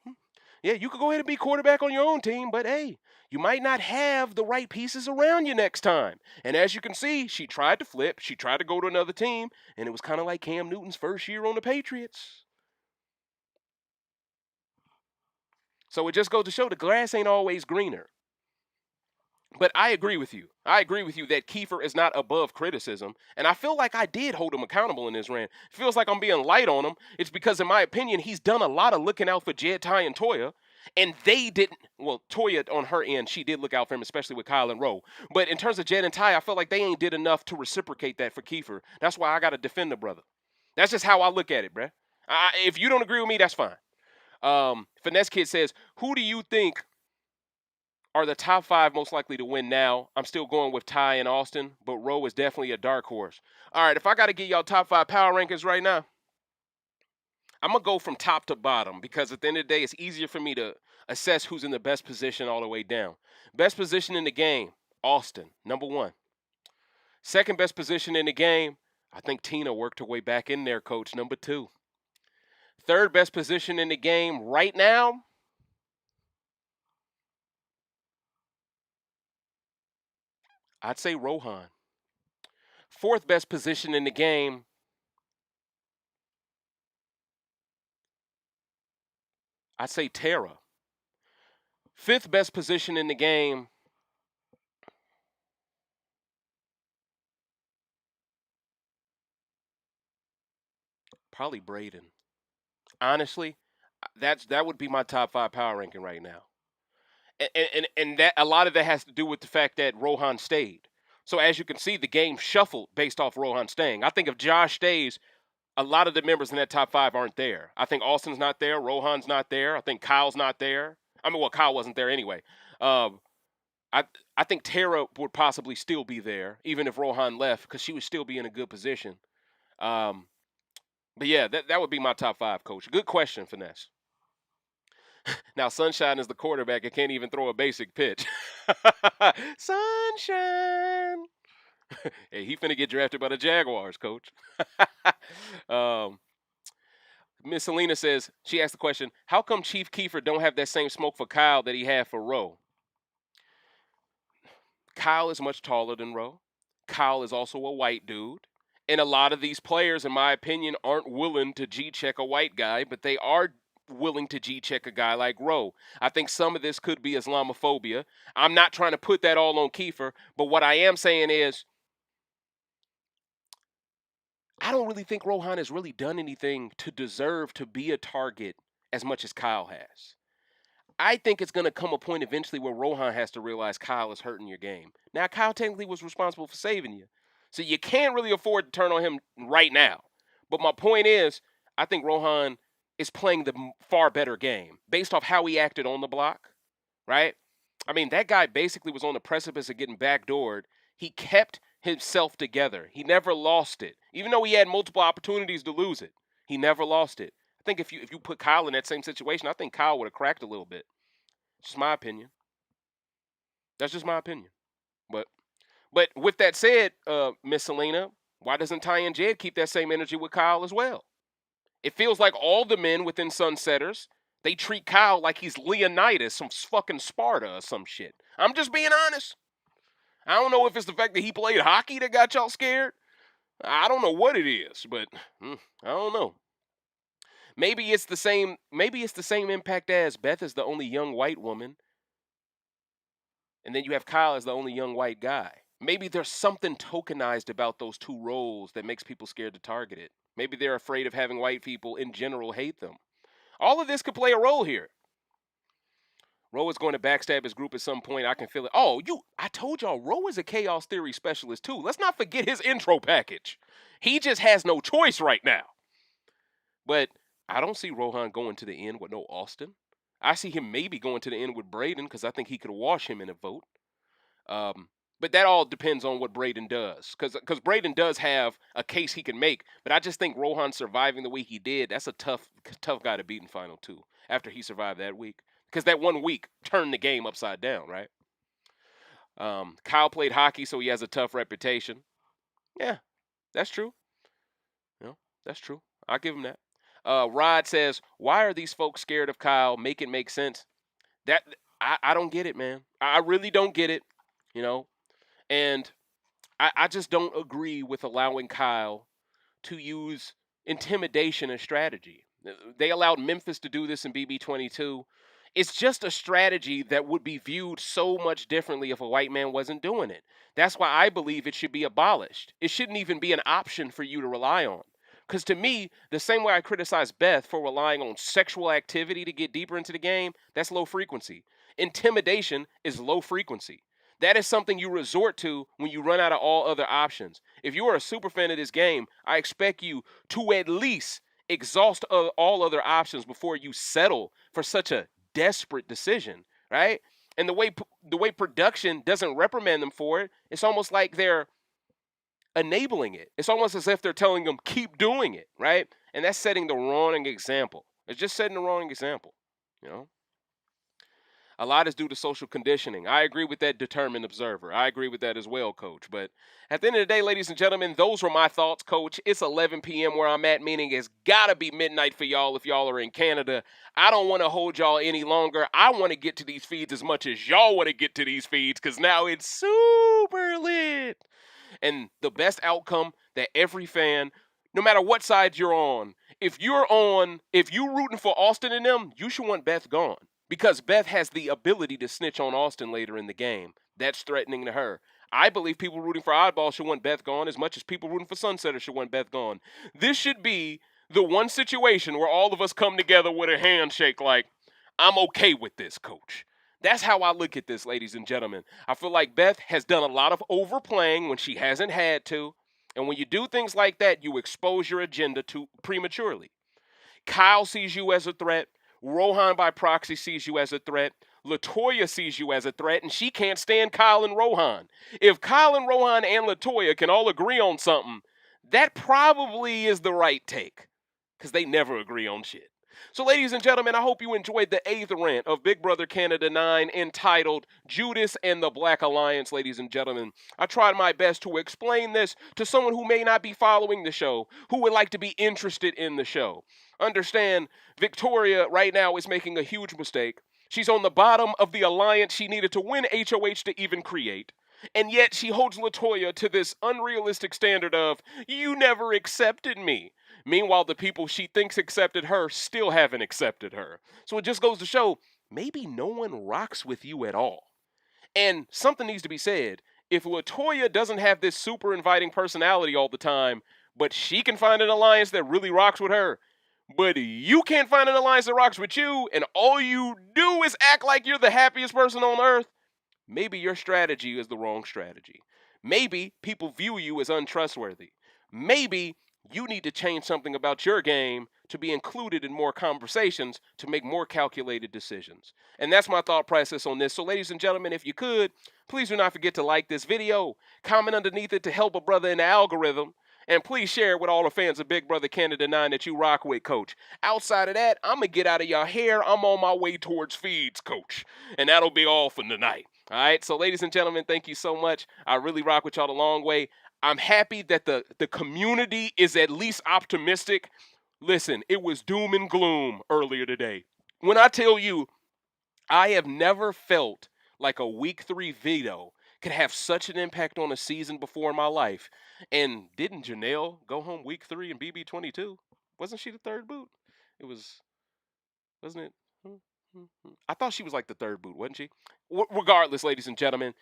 yeah, you could go ahead and be quarterback on your own team, but hey, you might not have the right pieces around you next time. And as you can see, she tried to flip. She tried to go to another team, and it was kind of like Cam Newton's first year on the Patriots. So it just goes to show the grass ain't always greener. But I agree with you. I agree with you that Kiefer is not above criticism. And I feel like I did hold him accountable in this rant. It feels like I'm being light on him. It's because, in my opinion, he's done a lot of looking out for Jed, Ty, and Toya. And they didn't. Well, Toya, on her end, she did look out for him, especially with Kyle and Roe. But in terms of Jed and Ty, I feel like they ain't did enough to reciprocate that for Kiefer. That's why I got to defend the brother. That's just how I look at it, bruh. If you don't agree with me, that's fine. Finesse Kid says, who do you think are the top 5 most likely to win now? I'm still going with Ty and Austin, but Roe is definitely a dark horse. All right, if I got to get y'all top 5 power rankings right now, I'm going to go from top to bottom because at the end of the day, it's easier for me to assess who's in the best position all the way down. Best position in the game, Austin, number 1. Second best position in the game, I think Tina worked her way back in there, coach, number 2. Third best position in the game right now, I'd say Rohan. Fourth best position in the game, I'd say Tera. Fifth best position in the game, probably Breydon. Honestly, that would be my top 5 power ranking right now. And that a lot of that has to do with the fact that Rohan stayed. So as you can see, the game shuffled based off Rohan staying. I think if Josh stays, a lot of the members in that top 5 aren't there. I think Austin's not there. Rohan's not there. I think Kyle's not there. I mean, well, Kyle wasn't there anyway. I I think Tera would possibly still be there, even if Rohan left, because she would still be in a good position. Um, but yeah, that would be my top 5, Coach. Good question, Finesse. Now, Sunshine is the quarterback and can't even throw a basic pitch. Sunshine. Hey, he finna get drafted by the Jaguars, Coach. um, Miss Selena says, she asked the question, how come Chief Kiefer don't have that same smoke for Kyle that he had for Roe? Kyle is much taller than Roe. Kyle is also a white dude. And a lot of these players, in my opinion, aren't willing to G-check a white guy, but they are willing to G-check a guy like Roe. I think some of this could be Islamophobia. I'm not trying to put that all on Kiefer, but what I am saying is I don't really think Rohan has really done anything to deserve to be a target as much as Kyle has. I think it's going to come a point eventually where Rohan has to realize Kyle is hurting your game. Now, Kyle technically was responsible for saving you. So you can't really afford to turn on him right now. But my point is, I think Rohan is playing the far better game based off how he acted on the block, right? I mean, that guy basically was on the precipice of getting backdoored. He kept himself together. He never lost it. Even though he had multiple opportunities to lose it, he never lost it. I think if you put Kyle in that same situation, I think Kyle would have cracked a little bit. Just my opinion. That's just my opinion. But with that said, Miss Selena, why doesn't Ty and Jed keep that same energy with Kyle as well? It feels like all the men within Sunsetters, they treat Kyle like he's Leonidas, some fucking Sparta or some shit. I'm just being honest. I don't know if it's the fact that he played hockey that got y'all scared. I don't know what it is, but I don't know. Maybe it's the same impact as Beth is the only young white woman, and then you have Kyle as the only young white guy. Maybe there's something tokenized about those two roles that makes people scared to target it. Maybe they're afraid of having white people in general hate them. All of this could play a role here. Ro is going to backstab his group at some point. I can feel it. I told y'all, Ro is a chaos theory specialist too. Let's not forget his intro package. He just has no choice right now. But I don't see Rohan going to the end with no Austin. I see him maybe going to the end with Breydon because I think he could wash him in a vote. But that all depends on what Breydon does. Because Breydon does have a case he can make. But I just think Rohan surviving the way he did, that's a tough guy to beat in Final 2 after he survived that week. Because that 1 week turned the game upside down, right? Kyle played hockey, so he has a tough reputation. Yeah, that's true. That's true. I'll give him that. Rod says, why are these folks scared of Kyle? Make it make sense. That I don't get it, man. I really don't get it, And I just don't agree with allowing Kyle to use intimidation as strategy. They allowed Memphis to do this in BB22. It's just a strategy that would be viewed so much differently if a white man wasn't doing it. That's why I believe it should be abolished. It shouldn't even be an option for you to rely on. Because to me, the same way I criticize Beth for relying on sexual activity to get deeper into the game, that's low frequency. Intimidation is low frequency. That is something you resort to when you run out of all other options. If you are a super fan of this game, I expect you to at least exhaust all other options before you settle for such a desperate decision, right? And the way production doesn't reprimand them for it, it's almost like they're enabling it. It's almost as if they're telling them keep doing it, right? And that's setting the wrong example. It's just setting the wrong example, A lot is due to social conditioning. I agree with that determined observer. I agree with that as well, Coach. But at the end of the day, ladies and gentlemen, those were my thoughts, Coach. It's 11 p.m. where I'm at, meaning it's got to be midnight for y'all if y'all are in Canada. I don't want to hold y'all any longer. I want to get to these feeds as much as y'all want to get to these feeds because now it's super lit. And the best outcome that every fan, no matter what side you're on, if you're rooting for Austin and them, you should want Beth gone. Because Beth has the ability to snitch on Austin later in the game. That's threatening to her. I believe people rooting for Oddball should want Beth gone as much as people rooting for Sunsetter should want Beth gone. This should be the one situation where all of us come together with a handshake like, I'm okay with this, Coach. That's how I look at this, ladies and gentlemen. I feel like Beth has done a lot of overplaying when she hasn't had to. And when you do things like that, you expose your agenda too prematurely. Kyle sees you as a threat. Rohan by proxy sees you as a threat. Latoya sees you as a threat, and she can't stand Kyle and Rohan. If Kyle and Rohan and Latoya can all agree on something, that probably is the right take, because they never agree on shit. So, ladies and gentlemen, I hope you enjoyed the 8th rant of Big Brother Canada 9 entitled Judas and the Black Alliance, ladies and gentlemen. I tried my best to explain this to someone who may not be following the show, who would like to be interested in the show. Understand, Victoria right now is making a huge mistake. She's on the bottom of the alliance she needed to win HOH to even create. And yet she holds Latoya to this unrealistic standard of, you never accepted me. Meanwhile, the people she thinks accepted her still haven't accepted her. So it just goes to show, maybe no one rocks with you at all. And something needs to be said. If Latoya doesn't have this super inviting personality all the time, but she can find an alliance that really rocks with her, but you can't find an alliance that rocks with you, and all you do is act like you're the happiest person on earth, maybe your strategy is the wrong strategy. Maybe people view you as untrustworthy. Maybe you need to change something about your game to be included in more conversations to make more calculated decisions. And that's my thought process on this. So, ladies and gentlemen, if you could, please do not forget to like this video, comment underneath it to help a brother in the algorithm, and please share it with all the fans of Big Brother Canada 9 that you rock with, Coach. Outside of that, I'm going to get out of your hair. I'm on my way towards feeds, Coach. And that'll be all for tonight. All right, so ladies and gentlemen, thank you so much. I really rock with y'all the long way. I'm happy that the community is at least optimistic. Listen, it was doom and gloom earlier today. When I tell you, I have never felt like a week 3 veto could have such an impact on a season before in my life. And didn't Janelle go home week 3 in BB22? Wasn't she the third boot? It was, wasn't it? I thought she was like the third boot, wasn't she? Regardless, ladies and gentlemen,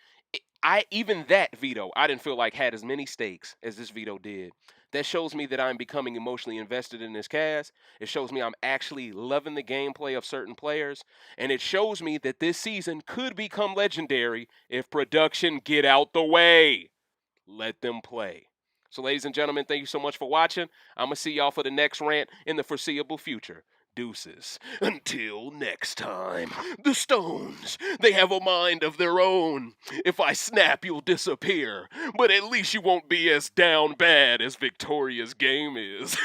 even that veto, I didn't feel like had as many stakes as this veto did. That shows me that I'm becoming emotionally invested in this cast. It shows me I'm actually loving the gameplay of certain players. And it shows me that this season could become legendary if production get out the way. Let them play. So, ladies and gentlemen, thank you so much for watching. I'm going to see y'all for the next rant in the foreseeable future. Deuces. Until next time. The stones, they have a mind of their own. If I snap, you'll disappear. But at least you won't be as down bad as Victoria's game is.